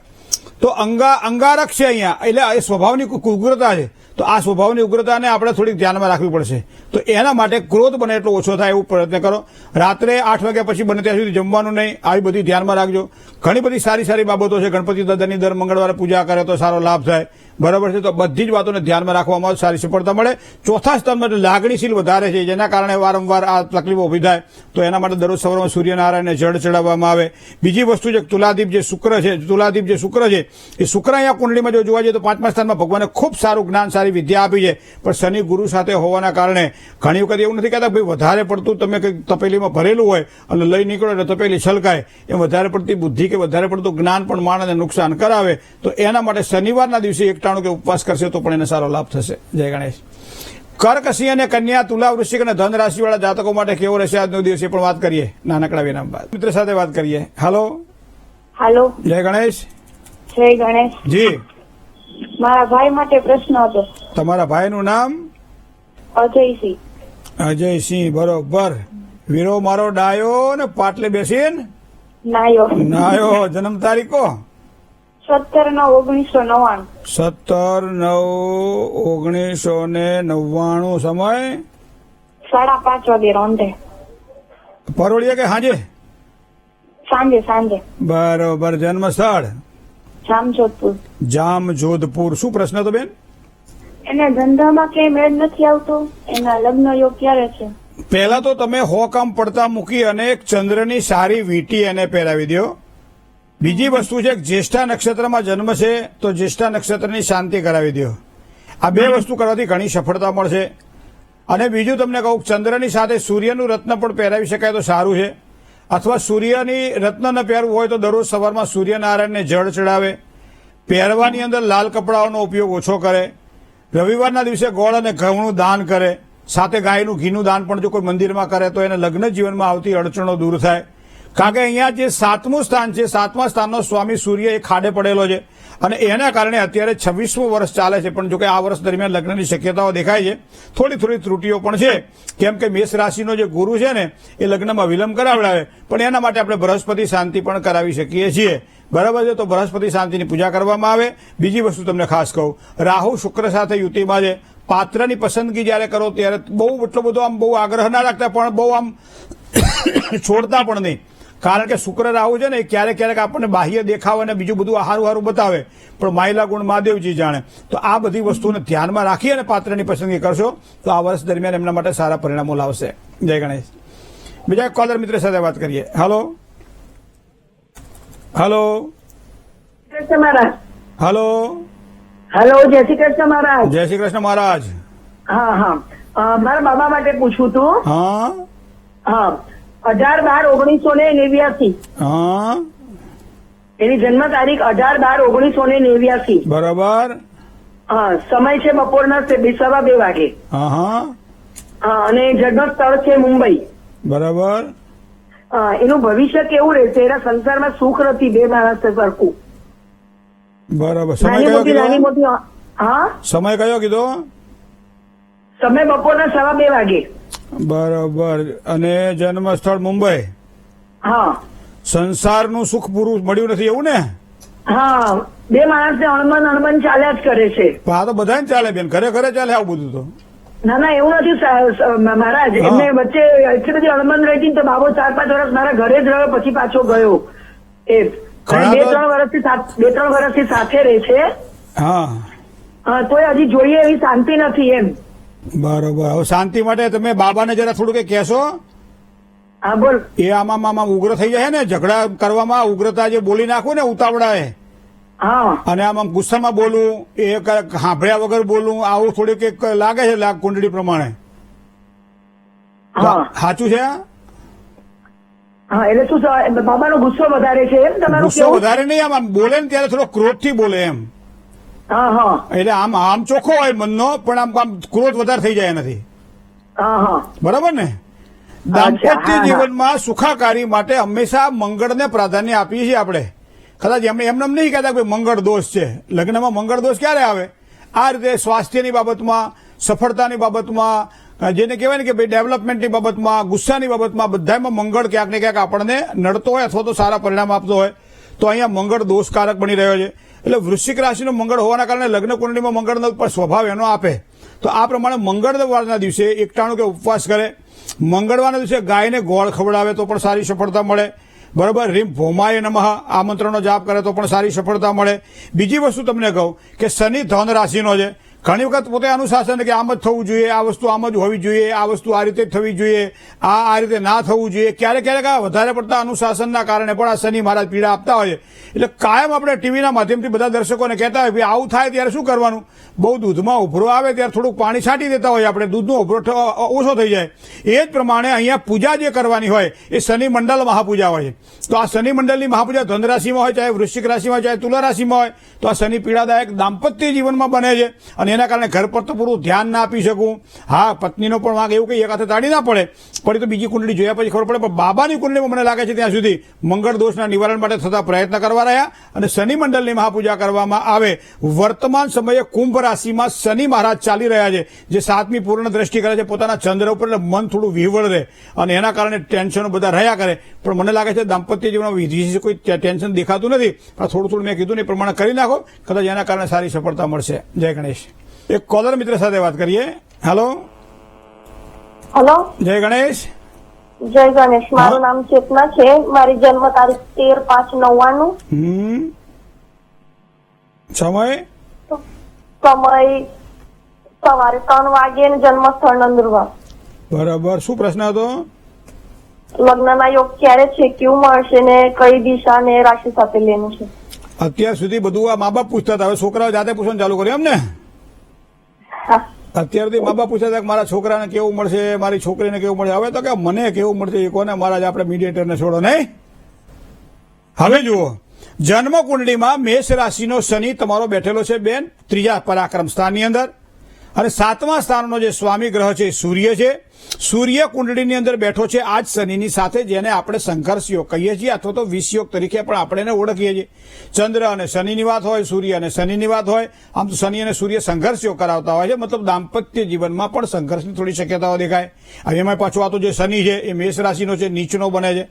તો અંગારક છે અહીંયા, એટલે એ સ્વભાવની ઉગ્રતા છે. તો આ સ્વભાવની ઉગ્રતાને આપણે થોડીક ધ્યાનમાં રાખવી પડશે. તો એના માટે ક્રોધ બને એટલો ઓછો થાય એવું પ્રયત્ન કરો. રાત્રે 8 વાગ્યા પછી બને ત્યાં સુધી જમવાનું નહીં, આવી બધી ધ્યાનમાં રાખજો. ઘણી બધી સારી બાબતો છે. ગણપતિ દાદાની દર મંગળવારે પૂજા કરે તો સારો લાભ થાય. બરાબર છે. તો બધી જ વાતોને ધ્યાનમાં રાખવામાં આવે, સારી સફળતા મળે. ચોથા સ્તંભ લાગણીશીલ વધારે છે, જેના કારણે વારંવાર આ તકલીફો ઊભી થાય. તો એના માટે દરરોજ સવારમાં સૂર્યનારાયણને જળ ચડાવવામાં આવે. બીજી વસ્તુ છે તુલાદીપ જે શુક્ર છે, એ શુક્ર અહીંયા કુંડળીમાં જો જોવા જઈએ તો 5મા સ્થાનમાં ભગવાને ખૂબ સારું જ્ઞાન, સારી વિદ્યા આપી છે. પણ શનિ ગુરુ સાથે હોવાના કારણે ઘણી વખત એવું નથી કહેતા ભાઈ વધારે પડતું તમે કંઈક તપેલીમાં ભરેલું હોય અને લઈ નીકળો એટલે તપેલી છલકાય, એમ વધારે પડતી બુદ્ધિ કે વધારે પડતું જ્ઞાન પણ માણસને નુકસાન કરાવે. તો એના માટે શનિવારના દિવસે 91 કે ઉપવાસ કરશે તો પણ એને સારો લાભ થશે. જય ગણેશ. કર્ક, સિંહ અને કન્યા, તુલા, વૃશ્ચિક અને ધન રાશિવાળા જાતકો માટે કેવો રહેશે આજનો દિવસ, એ પણ વાત કરીએ નાનકડા વિરામ બાદ. મિત્ર સાથે વાત કરીએ. હલો હેલો, જય ગણેશ. જય ગણેશ. જી, મારા ભાઈ માટે પ્રશ્ન હતો. તમારા ભાઈનું નામ? અજયસિંહ. અજયસિંહ, બરોબર. વીરો મારો ડાયો ને પાટલે બેસીને નાયો. જન્મ તારીખો? 17/9/1999. 17/9/1999. સમય? 5:30 વાગે રોંઢે. પરોળીએ કે સાંજે? સાંજે. બરોબર. જન્મ સ્થળ? જામજોધપુર. શું પ્રશ્ન હતો બેન? એને ધંધામાં ક્યાંય મેળ નથી આવતો, એના લગ્ન યોગ ક્યારે છે? પહેલા તો તમે 100 કામ પડતા મૂકી અને એક ચંદ્રની સારી વીંટી એને પહેરાવી દો. બીજી વસ્તુ છે જ્યેષ્ઠા નક્ષત્રમાં જન્મ છે તો જ્યેષ્ઠા નક્ષત્રની શાંતિ કરાવી દો. આ 2 વસ્તુ કરવાથી ઘણી સફળતા મળશે. અને બીજું તમને કહું, ચંદ્રની સાથે સૂર્યનું રત્ન પણ પહેરાવી શકાય તો સારું છે. અથવા સૂર્યની રત્ન ન પહેરવું હોય તો દરરોજ સવારમાં સૂર્યનારાયણને જળ ચડાવે. પહેરવાની અંદર લાલ કપડાઓનો ઉપયોગ ઓછો કરે. રવિવારના દિવસે ગોળ અને ઘઉંનું દાન કરે. સાથે ગાયનું ઘીનું દાન પણ જો કોઈ મંદિરમાં કરે તો એને લગ્ન જીવનમાં આવતી અડચણો દૂર થાય. કારણ કે અહીંયા જે 7મું સ્થાન છે, 7મા સ્થાનનો સ્વામી સૂર્ય એ ખાડે પડેલો છે અને એના કારણે અત્યારે 26મું વર્ષ ચાલે છે. પણ જો કે આ વર્ષ દરમિયાન લગ્નની શક્યતાઓ દેખાય છે. થોડી ત્રુટીઓ પણ છે, કેમ કે મેષ રાશિનો જે ગુરુ છે ને એ લગ્નમાં વિલંબ કરાવડાવે, પણ એના માટે આપણે બૃહસ્પતિ શાંતિ પણ કરાવી શકીએ છીએ. બરાબર છે, તો બૃહસ્પતિ શાંતિની પૂજા કરવામાં આવે. બીજી વસ્તુ તમને ખાસ કહું, રાહુ શુક્ર સાથે યુતિમાં છે. પાત્રની પસંદગી જ્યારે કરો ત્યારે બહુ એટલો બધો આમ બહુ આગ્રહ ના રાખતા, પણ બહુ આમ છોડતા પણ નહીં. કારણ કે શુક્ર રાહુ છે ને એ ક્યારેક આપણને બાહ્ય દેખાવ અને બીજું બધું હારું બતાવે, પણ માયલા ગુણ મહાદેવજી જાણે. તો આ બધી વસ્તુને ધ્યાનમાં રાખી અને પાત્રની પસંદગી કરશો તો આ વર્ષ દરમિયાન એમના માટે સારા પરિણામો લાવશે. જય ગણેશ. બીજા કોલર મિત્ર સાથે વાત કરીએ. હાલો હાલો કૃષ્ણ મહારાજ. હાલો. હેલો, જય શ્રી કૃષ્ણ મહારાજ. જય શ્રી કૃષ્ણ મહારાજ. હા, મારા બાબા માટે પૂછવું હતું. હા 18/12/1989. હા એની જન્મ તારીખ 18/12/1989. બરાબર. સમય છે બપોરના 2:15 વાગે. હા અને જન્મ સ્થળ છે મુંબઈ. બરાબર. એનું ભવિષ્ય કેવું રહેશે? એના સંસારમાં સુખ નથી, બે માણસ સરખું. બરાબર. સમય નાની કયો મોટી કીધો? હા, સમય કયો કીધો? સમય બપોરના 2:15 વાગે. બરાબર. અને જન્મ સ્થળ મુંબઈ. હા સંસારનું સુખ પૂરું મળ્યું નથી એવું ને? હા, બે માણસને અણબન ચાલ્યા જ કરે છે. પણ આ તો બધાને ચાલે બેન, ઘરે ચાલે આવું બધું તો. ના એવું નથી મહારાજ. હા. એમને વચ્ચે એટલી બધી અણબન રહી હતી ને તો બાબો 4-5 વર્ષ મારા ઘરે જ રહ્યો, પછી પાછો ગયો. એ ઘણા તો- 2-3 વર્ષથી સાથે રહે છે. હા તોય હજી જોઈએ એવી શાંતિ નથી એમ. બરોબર. હવે શાંતિ માટે તમે બાબાને જરા થોડું કઈ કહેશો? હા બોલ. એ આમાં ઉગ્ર થઈ જાય ને, ઝઘડા કરવામાં ઉગ્રતા જે બોલી નાખું ને ઉતાવળાએ, હા અને આમ ગુસ્સામાં બોલું, એ સાંભળ્યા વગર બોલું, આવું થોડીક એક લાગે છે કુંડળી પ્રમાણે. હા સાચું છે? હા એટલે શું બાબાનો ગુસ્સો વધારે છે એમ તમારું ગુસ્સો કેવું? વધારે નહીં, આમ બોલે ને ત્યારે થોડો ક્રોધથી બોલે એમ. હા એટલે આમ ચોખ્ખો હોય મનનો, પણ આમ ક્રોધ વધારે થઈ જાય નથી. હા બરાબર ને? દાંપત્ય જીવનમાં સુખાકારી માટે હંમેશા મંગળને પ્રાધાન્ય આપીએ છીએ આપણે. કદાચ એમને એમને નહીં કહેતા કે મંગળ દોષ છે. લગ્નમાં મંગળ દોષ ક્યારે આવે? આ રીતે સ્વાસ્થ્યની બાબતમાં, સફળતાની બાબતમાં, જેને કહેવાય ને કે ભાઈ ડેવલપમેન્ટની બાબતમાં, ગુસ્સાની બાબતમાં, બધામાં મંગળ ક્યાંક ને ક્યાંક આપણને નડતો હોય અથવા તો સારા પરિણામ આપતો હોય. તો અહીંયા મંગળ દોષકારક બની રહ્યો છે. એટલે વૃશ્ચિક રાશિનો મંગળ હોવાના કારણે લગ્ન કુંડળીમાં મંગળનો પણ સ્વભાવ એનો આપે. તો આ પ્રમાણે મંગળવારના દિવસે એકટાણું કે ઉપવાસ કરે. મંગળવારના દિવસે ગાયને ગોળ ખવડાવે તો પણ સારી સફળતા મળે. બરાબર. રીમ ભોમાય નમઃ આ મંત્રનો જાપ કરે તો પણ સારી સફળતા મળે. બીજી વસ્તુ તમને કહું કે શનિ ધન રાશિનો છે. ઘણી વખત પોતે અનુશાસન કે આમ જ થવું જોઈએ, આ વસ્તુ આમ જ હોવી જોઈએ, આ વસ્તુ આ રીતે જ થવી જોઈએ, આ રીતે ના થવું જોઈએ. ક્યારેક આ વધારે પડતા અનુશાસનના કારણે પણ આ શનિ મહારાજ પીડા આપતા હોય છે. એટલે કાયમ આપણે ટીવીના માધ્યમથી બધા દર્શકોને કહેતા હોય ભાઈ આવું થાય ત્યારે શું કરવાનું? બહુ દૂધમાં ઉભરો આવે ત્યારે થોડુંક પાણી છાંટી દેતા હોય આપણે, દૂધનો ઉભરો ઓછો થઈ જાય. એ જ પ્રમાણે અહીંયા પૂજા જે કરવાની હોય એ શનિ મંડળ મહાપૂજા હોય છે. તો આ શનિ મંડળની મહાપૂજા ધન રાશિમાં હોય, ચાહે વૃશ્ચિક રાશિમાં, ચાહે તુલા રાશિમાં હોય, તો આ શનિ પીડાદાયક દાંપત્ય જીવનમાં બને છે. અને એના કારણે ઘર પર તો પૂરું ધ્યાન ના આપી શકું. હા, પત્નીનો પણ વાંક એવું કંઈ એક હાથે તાળી ના પડે, પડી તો બીજી કુંડળી જોયા પછી ખબર પડે. પણ બાબાની કુંડળીમાં મને લાગે છે ત્યાં સુધી મંગળ દોષના નિવારણ માટે થતા પ્રયત્ન કરવા રહ્યા અને શનિ મંડળની મહાપૂજા કરવામાં આવે. વર્તમાન સમયે કુંભ રાશિમાં શનિ મહારાજ ચાલી રહ્યા છે, જે 7મી પૂર્ણ દ્રષ્ટિ કરે છે પોતાના ચંદ્ર ઉપર, એટલે મન થોડું વિહવળ રહે અને એના કારણે ટેન્શનો બધા રહ્યા કરે. પણ મને લાગે છે દાંપત્ય જીવનમાં વિધિ કોઈ ટેન્શન દેખાતું નથી. પણ થોડું મેં કીધું ને એ પ્રમાણે કરી નાખો, કદાચ એના કારણે સારી સફળતા મળશે. જય ગણેશ. એક કોલર મિત્ર સાથે વાત કરીએ. હેલો હેલો, જય ગણેશ. જય ગણેશ. મારું નામ ચેતના છે. મારી જન્મ તારીખ 13/5/99. સમય સમય સવારે 3 વાગે અને જન્મ સ્થળ નંદુરબાર. બરાબર. શું પ્રશ્ન હતો? લગ્નના યોગ ક્યારે છે, કેવું મળશે ને કઈ દિશા ને રાશિ સાથે લેવું છે? અત્યાર સુધી બધું આ મા બાપ પૂછતા હતા, હવે છોકરાઓ જાતે પૂછવાનું ચાલુ કર્યું એમ ને? હા. અત્યારથી મા બાપ પૂછતા હતા કે મારા છોકરાને કેવું મળશે, મારી છોકરીને કેવું મળશે. હવે તો કે મને કેવું મળશે એ કોને, મહારાજ આપણે મીડિયેટરને છોડો નહીં. હવે જુઓ, જન્મ કુંડળીમાં મેષ રાશિનો શનિ તમારો બેઠેલો છે બેન 3જા પરાક્રમ સ્થાનની અંદર, અને સાતમા સ્થાનનો જે સ્વામી ગ્રહ છે એ સૂર્ય છે. સૂર્ય કુંડળીની અંદર બેઠો છે આજ શનિની સાથે, જેને આપણે સંઘર્ષ યોગ કહીએ છીએ અથવા તો વિષ યોગ તરીકે પણ આપણે એને ઓળખીએ છીએ. ચંદ્ર અને શનિની વાત હોય, સૂર્ય અને શનિની વાત હોય, આમ તો શનિ અને સૂર્ય સંઘર્ષ યોગ કરાવતા હોય છે, મતલબ દાંપત્ય જીવનમાં પણ સંઘર્ષની થોડી શક્યતાઓ દેખાય. અને એમાં પાછું આ તો જે શનિ છે એ મેષ રાશિનો છે, નીચનો બને છે.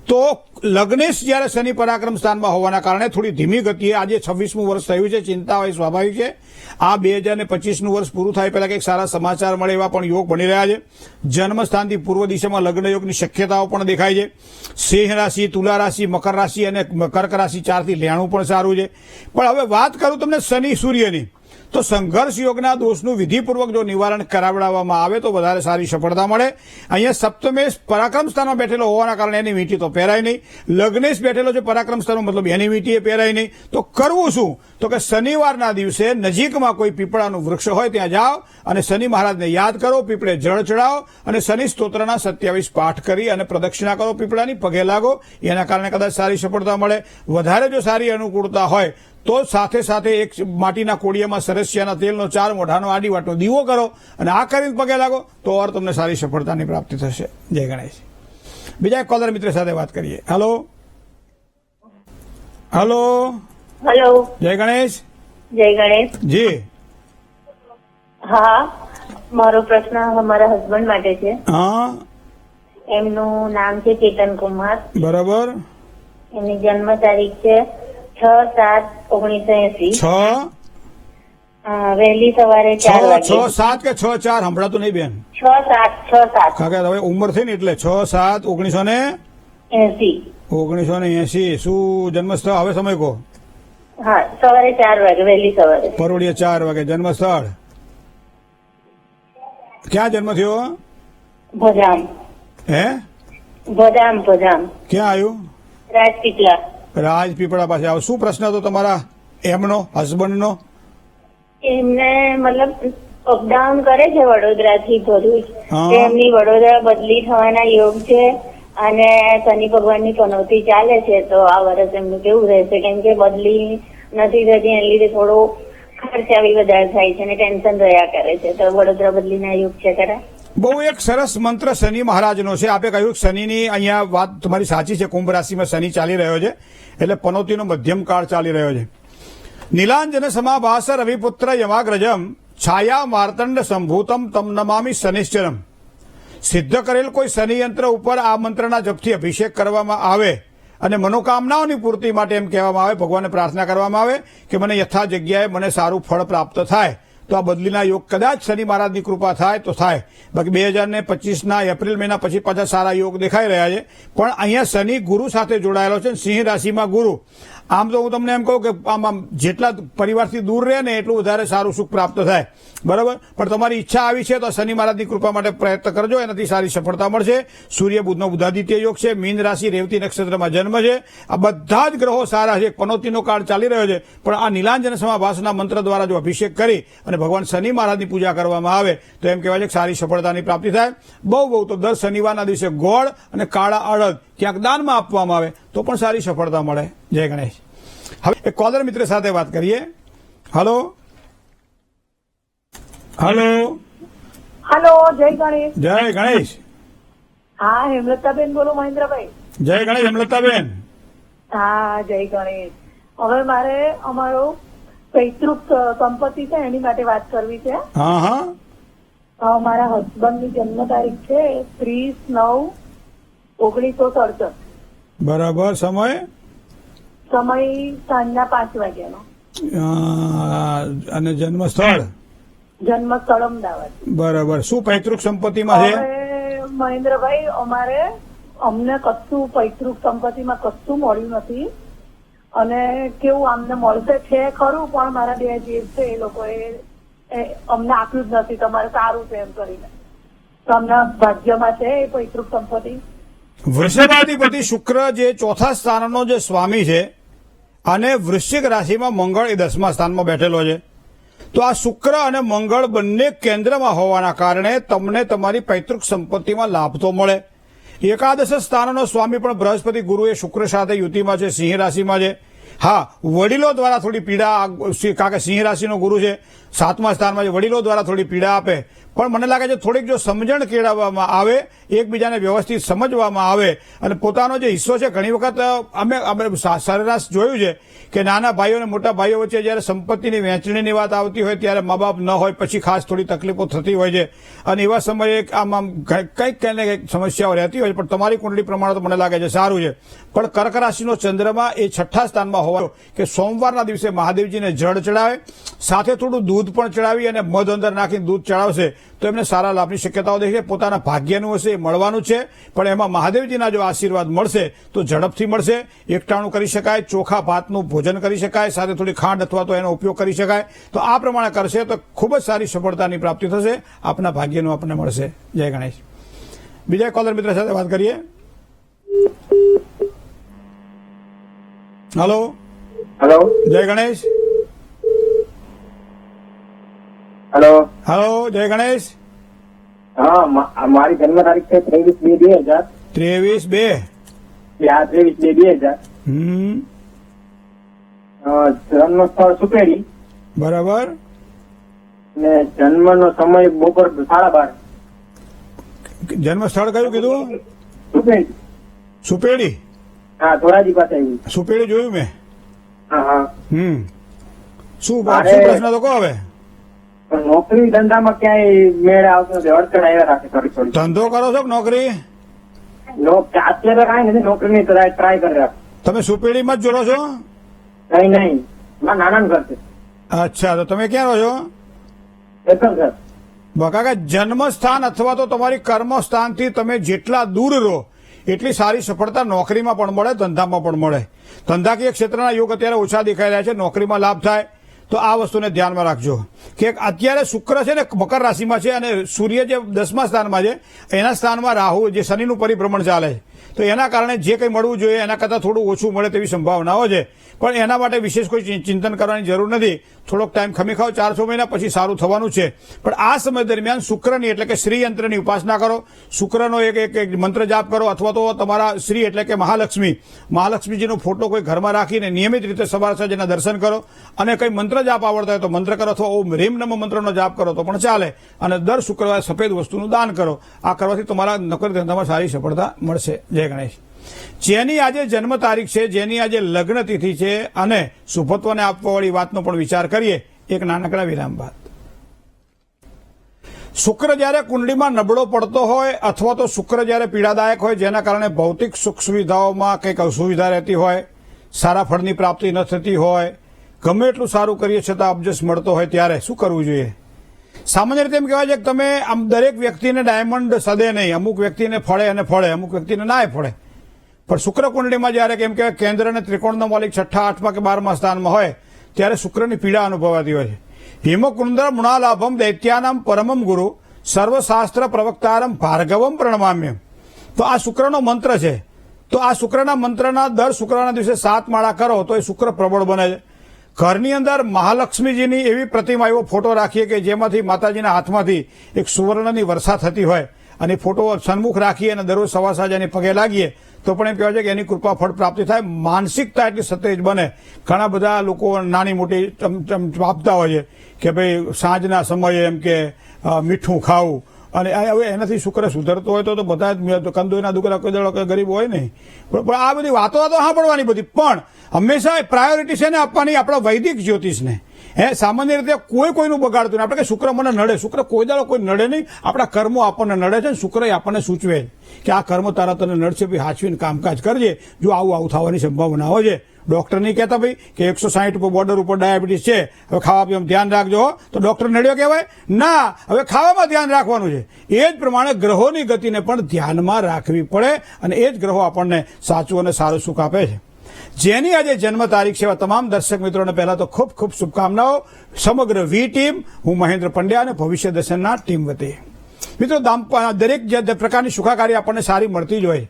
તો લગ્નેશ જ્યારે શનિ પરાક્રમ સ્થાનમાં હોવાના કારણે થોડી ધીમી ગતિએ, આજે 26મું વર્ષ થયું છે, ચિંતા હોય સ્વાભાવિક છે. આ 2025નું વર્ષ પૂરું થાય પહેલા કંઈક સારા સમાચાર મળે એવા પણ યોગ બની રહ્યા છે. જન્મસ્થાનથી પૂર્વ દિશામાં લગ્ન યોગની શક્યતાઓ પણ દેખાય છે. સિંહ રાશિ, તુલા રાશિ, મકર રાશિ અને કર્ક રાશિ 4થી લેણું પણ સારું છે. પણ હવે વાત કરું તમને શનિ સૂર્યની, તો સંઘર્ષ યોગના દોષનું વિધિપૂર્વક જો નિવારણ કરાવડાવવામાં આવે તો વધારે સારી સફળતા મળે. અહીંયા સપ્તમેશ પરાક્રમ સ્થાનમાં બેઠેલો હોવાના કારણે એની વીંટી તો પહેરાય નહીં. લગ્નેશ બેઠેલો છે પરાક્રમ સ્થાનમાં, મતલબ એની વીંટી એ પહેરાય નહીં. તો કરવું શું? તો કે શનિવારના દિવસે નજીકમાં કોઈ પીપળાનું વૃક્ષ હોય ત્યાં જાઓ અને શનિ મહારાજને યાદ કરો, પીપળે જળ ચડાવો અને શનિ સ્તોત્રના 27 પાઠ કરી અને પ્રદક્ષિણા કરો, પીપળાની પગે લાગો. એના કારણે કદાચ સારી સફળતા મળે. વધારે જો સારી અનુકૂળતા હોય તો સાથે સાથે એક માટીના કોડિયામાં સરસિયાના તેલનો 4 મોઢાનો આડી વાટનો દીવો કરો અને આ કરીને પગે લાગો તો ઓર તમને સારી સફળતાની પ્રાપ્તિ થશે. જય ગણેશ. બીજા એક કોલર મિત્ર સાથે વાત કરીએ. હેલો હેલો હેલો, જય ગણેશ. જય ગણેશ. જી હા, મારો પ્રશ્ન અમારા હસબન્ડ માટે છે. હા એમનું નામ છે ચેતન કુમાર. બરાબર. એમની જન્મ તારીખ છે 6/7/1980. 6 વહેલી સવારે 4 વાગે. 6-7 કે 6-4 સંભળાતું નહીં બેન. 6/7. કારણ કે હવે ઉંમર થઈ ને એટલે 6-7-1980. શું જન્મસ્થળ? હવે સમય કહો. હા, સવારે 4 વાગે, વહેલી સવારે. પરોડિયા 4 વાગે. જન્મસ્થળ ક્યાં જન્મ થયો? ભજામ. હે? ભજામ. ક્યાં આવ્યું? રાજપીપળા. રાજપીપળા પાસે. આવો શું પ્રશ્ન હતો તમારા એમનો, હસબન્ડનો? એમને મતલબ અપડાઉન કરે છે વડોદરાથી ભરૂચ. હા. એમની વડોદરા બદલી થવાના યોગ છે અને શનિ ભગવાનની પનોતી ચાલે છે. તો આ વર્ષ એમનું કેવું રહેશે? કેમ કે બદલી નથી થતી, એના લીધે થોડો ખર્ચા બી વધારે થાય છે અને ટેન્શન રહ્યા કરે છે. તો વડોદરા બદલીના યોગ છે ખરા? બહુ એક સરસ મંત્ર શનિ મહારાજનો છે. આપે કહ્યું શનિની અહીંયા વાત તમારી સાચી છે. કુંભ રાશિમાં શનિ ચાલી રહ્યો છે એટલે પનોતીનો મધ્યમ કાળ ચાલી રહ્યો છે. નીલાંજન સમાભાસ રવિપુત્ર યમાગ્રજમ છાયા માર્તંડ સંભૂતમ તમ નમામિ શનિશ્ચરમ. સિદ્ધ કરેલ કોઈ શનિ યંત્ર ઉપર આ મંત્રના જપથી અભિષેક કરવામાં આવે અને મનોકામનાઓની પૂર્તિ માટે એમ કહેવામાં આવે, ભગવાનને પ્રાર્થના કરવામાં આવે કે મને યથા જગ્યાએ મને સારું ફળ પ્રાપ્ત થાય. તો આ બદલીના યોગ કદાચ શનિ મહારાજની કૃપા થાય તો થાય. બાકી 2025ના એપ્રિલ મહિના પછી પાછા સારા યોગ દેખાઈ રહ્યા છે. પણ અહીંયા શનિ ગુરુ સાથે જોડાયેલો છે. સિંહ રાશિમાં ગુરુ. આમ તો હું તમને એમ કહું કે આમ જેટલા પરિવારથી દૂર રહે ને એટલું વધારે સારું સુખ પ્રાપ્ત થાય. બરાબર. પણ તમારી ઈચ્છા આવી છે તો શનિ મહારાજની કૃપા માટે પ્રયત્ન કરજો, એનાથી સારી સફળતા મળશે. સૂર્ય બુધનો બુધાદિત્ય યોગ છે. મીન રાશિ રેવતી નક્ષત્રમાં જન્મ છે. આ બધા જ ગ્રહો સારા છે. પનોતીનો કાળ ચાલી રહ્યો છે. પણ આ નીલાંજન સમાભાસના મંત્ર દ્વારા જો અભિષેક કરી અને ભગવાન શનિ મહારાજની પૂજા કરવામાં આવે તો એમ કહેવાય છે કે સારી સફળતાની પ્રાપ્તિ થાય. બહુ તો દર શનિવારના દિવસે ગોળ અને કાળા અડદ ક્યાંક દાનમાં આપવામાં આવે તો પણ સારી સફળતા મળે. જય ગણેશ. હવે એક કોલર મિત્ર સાથે વાત કરીએ. હલો હલો હેલો, જય ગણેશ. જય ગણેશ. હા, હેમલતાબેન બોલો, મહેન્દ્રભાઈ. જય ગણેશ હેમલતાબેન. હા, જય ગણેશ. હવે મારે અમારો પૈતૃક સંપત્તિ છે એની માટે વાત કરવી છે. હા હા. મારા હસબન્ડની જન્મ તારીખ છે 30/9/1967. બરાબર. સમય સાંજના 5 વાગ્યાનો. અને જન્મ સ્થળ? જન્મ સ્થળ અમદાવાદ. બરાબર. શું પૈતૃક સંપત્તિમાં છે? હવે મહેન્દ્રભાઈ, અમને કશું પૈતૃક સંપત્તિમાં કશું મળ્યું નથી અને કેવું અમને મળશે છે ખરું, પણ મારા 2 જીવ છે એ લોકોએ અમને આપ્યું જ નથી. તમારે સારું છે એમ કરીને. તો અમને ભાગ્યમાં છે એ પૈતૃક સંપત્તિ. વૃષભાધિપતિ શુક્ર જે ચોથા સ્થાનનો જે સ્વામી છે અને વૃશ્ચિક રાશિમાં મંગળ એ 10મા સ્થાનમાં બેઠેલો છે. તો આ શુક્ર અને મંગળ બંને કેન્દ્રમાં હોવાના કારણે તમને તમારી પૈતૃક સંપત્તિમાં લાભ તો મળે. એકાદશ સ્થાનનો સ્વામી પણ બૃહસ્પતિ ગુરુ એ શુક્ર સાથે યુતિમાં છે, સિંહ રાશિમાં છે. હા, વડીલો દ્વારા થોડી પીડા, કારણ કે સિંહ રાશિનો ગુરુ છે, 7મા સ્થાનમાં છે, વડીલો દ્વારા થોડી પીડા આપે. પણ મને લાગે છે થોડીક જો સમજણ કેળવવામાં આવે, એકબીજાને વ્યવસ્થિત સમજવામાં આવે અને પોતાનો જે હિસ્સો છે, ઘણી વખત અમે સરેરાશ જોયું છે કે નાના ભાઈઓ અને મોટા ભાઈઓ વચ્ચે જયારે સંપત્તિની વહેંચણીની વાત આવતી હોય ત્યારે મા બાપ ન હોય, પછી ખાસ થોડી તકલીફો થતી હોય છે અને એવા સમયે આમ કંઈક ને કંઈક સમસ્યાઓ રહેતી હોય છે. પણ તમારી કુંડળી પ્રમાણે તો મને લાગે છે સારું છે. પણ કર્ક રાશિનો ચંદ્રમા એ 6ઠ્ઠા સ્થાનમાં હોવાનો કે સોમવારના દિવસે મહાદેવજીને જળ ચડાવે, સાથે થોડું દૂધ પણ ચડાવી અને મધ અંદર નાખીને દૂધ ચડાવશે તો એમને સારા લાભની શક્યતાઓ દેખાય. પોતાના ભાગ્યનું હશે એ મળવાનું છે, પણ એમાં મહાદેવજીના જો આશીર્વાદ મળશે તો ઝડપથી મળશે. એકટાણું કરી શકાય, ચોખા ભાતનું ભોજન કરી શકાય, સાથે થોડી ખાંડ અથવા તો એનો ઉપયોગ કરી શકાય. તો આ પ્રમાણે કરશે તો ખૂબ જ સારી સફળતાની પ્રાપ્તિ થશે, આપના ભાગ્યનું આપણને મળશે. જય ગણેશ. બીજા કોલર મિત્ર સાથે વાત કરીએ. હલો. હેલો. જય ગણેશ. હેલો. હલો, જય ગણેશ. હા, મારી જન્મ તારીખ છે 23/2/2000. 23/2. 23/2/2000. જન્મ સ્થળ સુપેડી. બરાબર. ને જન્મનો સમય બપોર 12:30. જન્મ સ્થળ કયું કીધું? સુપેડી. સુપેડી. હા, ધોરાજી પાસે આવ્યું. સુપેડી જોયું મેં. હા હા. શું પ્રશ્ન તો કહો હવે. પણ નોકરી ધંધામાં ક્યાંય મેળ આવતો નથી, અડચણ આવ્યા રાખે થોડી. ધંધો કરો છો કે નોકરી? અત્યારે કાંઈ નથી, નોકરીની ટ્રાય કરી રાખ. તમે સુપેડીમાં જ જોડો છો? નહીં, નાના ઘર છે. અચ્છા, તો તમે ક્યાં રહો છો? એકલ સર. કાકા, જન્મ સ્થાન અથવા તો તમારી કર્મ સ્થાનથી તમે જેટલા દૂર રહો એટલી સારી સફળતા નોકરીમાં પણ મળે, ધંધામાં પણ મળે. ધંધાકીય ક્ષેત્રના યોગ અત્યારે ઓછા દેખાઈ રહ્યા છે, નોકરીમાં લાભ થાય તો આ વસ્તુને ધ્યાનમાં રાખજો કે અત્યારે શુક્ર છે ને મકર રાશિમાં છે અને સૂર્ય જે 10મા સ્થાનમાં છે એના સ્થાનમાં રાહુ જે શનિનું પરિભ્રમણ ચાલે છે, તો એના કારણે જે કંઈ મળવું જોઈએ એના કરતાં થોડું ઓછું મળે તેવી સંભાવનાઓ છે. પણ એના માટે વિશેષ કોઈ ચિંતન કરવાની જરૂર નથી. થોડોક ટાઈમ ખમી ખાઓ, 4-6 મહિના પછી સારું થવાનું છે. પણ આ સમય દરમિયાન શુક્રની એટલે કે શ્રી યંત્રની ઉપાસના કરો, શુક્રનો એક મંત્ર જાપ કરો, અથવા તો તમારા શ્રી એટલે કે મહાલક્ષ્મીજીનો ફોટો કોઈ ઘરમાં રાખીને નિયમિત રીતે સવાર સાંજના દર્શન કરો અને કંઈ મંત્ર જાપ આવડતા હોય તો મંત્ર કરો, અથવા ઓમ રીમ નમઃ મંત્રનો જાપ કરો તો પણ ચાલે. અને દર શુક્રવારે સફેદ વસ્તુનું દાન કરો. આ કરવાથી તમારા નોકરી ધંધામાં સારી સફળતા મળશે. જય ગણેશ. જેની આજે જન્મ તારીખ છે, જેની આજે લગ્ન તિથિ છે અને શુભત્વને આપવાવાળી વાતનો પણ વિચાર કરીએ એક નાનકડા વિરામ બાદ. શુક્ર જ્યારે કુંડળીમાં નબળો પડતો હોય અથવા તો શુક્ર જ્યારે પીડાદાયક હોય, જેના કારણે ભૌતિક સુખ સુવિધાઓમાં કંઈક અસુવિધા રહેતી હોય, સારા ફળની પ્રાપ્તિ ન થતી હોય, ગમે એટલું સારું કરીએ છતાં અબજસ મળતો હોય, ત્યારે શું કરવું જોઈએ? સામાન્ય રીતે એમ કહેવાય છે કે તમે આમ દરેક વ્યક્તિને ડાયમંડ સદે નહીં, અમુક વ્યક્તિને ફળે અને ફળે, અમુક વ્યક્તિને નાય ફળે. પણ શુક્ર કુંડળીમાં જ્યારે કેમ કહેવાય કેન્દ્ર અને ત્રિકોણનો માલિક 6ઠ્ઠા, 8મા કે 12મા સ્થાનમાં હોય ત્યારે શુક્રની પીડા અનુભવાતી હોય છે. હિમકુંદ્ર મૃણાલાભમ દૈત્યાનામ પરમમ ગુરુ સર્વશાસ્ત્ર પ્રવક્તારમ ભાર્ગવમ પ્રણમામ્યમ. તો આ શુક્રનો મંત્ર છે. તો આ શુક્રના મંત્રના દર શુક્રના દિવસે 7 માળા કરો તો એ શુક્ર પ્રબળ બને છે. ઘરની અંદર મહાલક્ષ્મીજીની એવી પ્રતિમા, એવો ફોટો રાખીએ કે જેમાંથી માતાજીના હાથમાંથી એક સુવર્ણની વર્ષા થતી હોય અને ફોટો સન્મુખ રાખીએ અને દરરોજ સવાર સાંજે પગે લાગીએ તો પણ એમ કહેવાય છે કે એની કૃપા ફળ પ્રાપ્તિ થાય. માનસિકતા એટલી સતેજ બને. ઘણા બધા લોકો નાની મોટી આપતા હોય છે કે ભાઈ સાંજના સમયે એમ કે મીઠું ખાવું, અને હવે એનાથી શુક્ર સુધરતો હોય તો બધા જ કંદોઈના દુકડા કોઈ દડો ગરીબ હોય નહીં. પણ આ બધી વાતો સાંભળવાની બધી, પણ હંમેશા પ્રાયોરિટી છે ને આપવાની આપણા વૈદિક જ્યોતિષને. સામાન્ય રીતે કોઈ કોઈનું બગાડતું નહીં. આપણે કે શુક્ર મને નડે, શુક્ર કોઈ દાડો કોઈ નડે નહીં. આપણા કર્મો આપણને નડે છે, શુક્ર આપણને સૂચવે કે આ કર્મ તારા તને નડશે, ભાઈ હાચવીને કામકાજ કરજે, જો આવું થવાની સંભાવનાઓ છે. ડોક્ટર નહીં કહેતા ભાઈ કે 160 ઉપર બોર્ડર ઉપર ડાયાબિટીસ છે, હવે ખાવા પીવામાં ધ્યાન રાખજો, તો ડોક્ટર નડ્યો કહેવાય ના, હવે ખાવામાં ધ્યાન રાખવાનું છે. એ જ પ્રમાણે ગ્રહોની ગતિને પણ ધ્યાનમાં રાખવી પડે અને એ જ ગ્રહો આપણને સાચું અને સારું સુખ આપે છે. જેની આજે જન્મ તારીખ છે એવા તમામ દર્શક મિત્રોને પહેલા તો ખૂબ ખૂબ શુભકામનાઓ. સમગ્ર વી ટીમ, હું મહેન્દ્ર પંડ્યા અને ભવિષ્ય દર્શનના ટીમ વતી. મિત્રો, દરેક પ્રકારની સુખાકારી આપણને સારી મળતી જ હોય.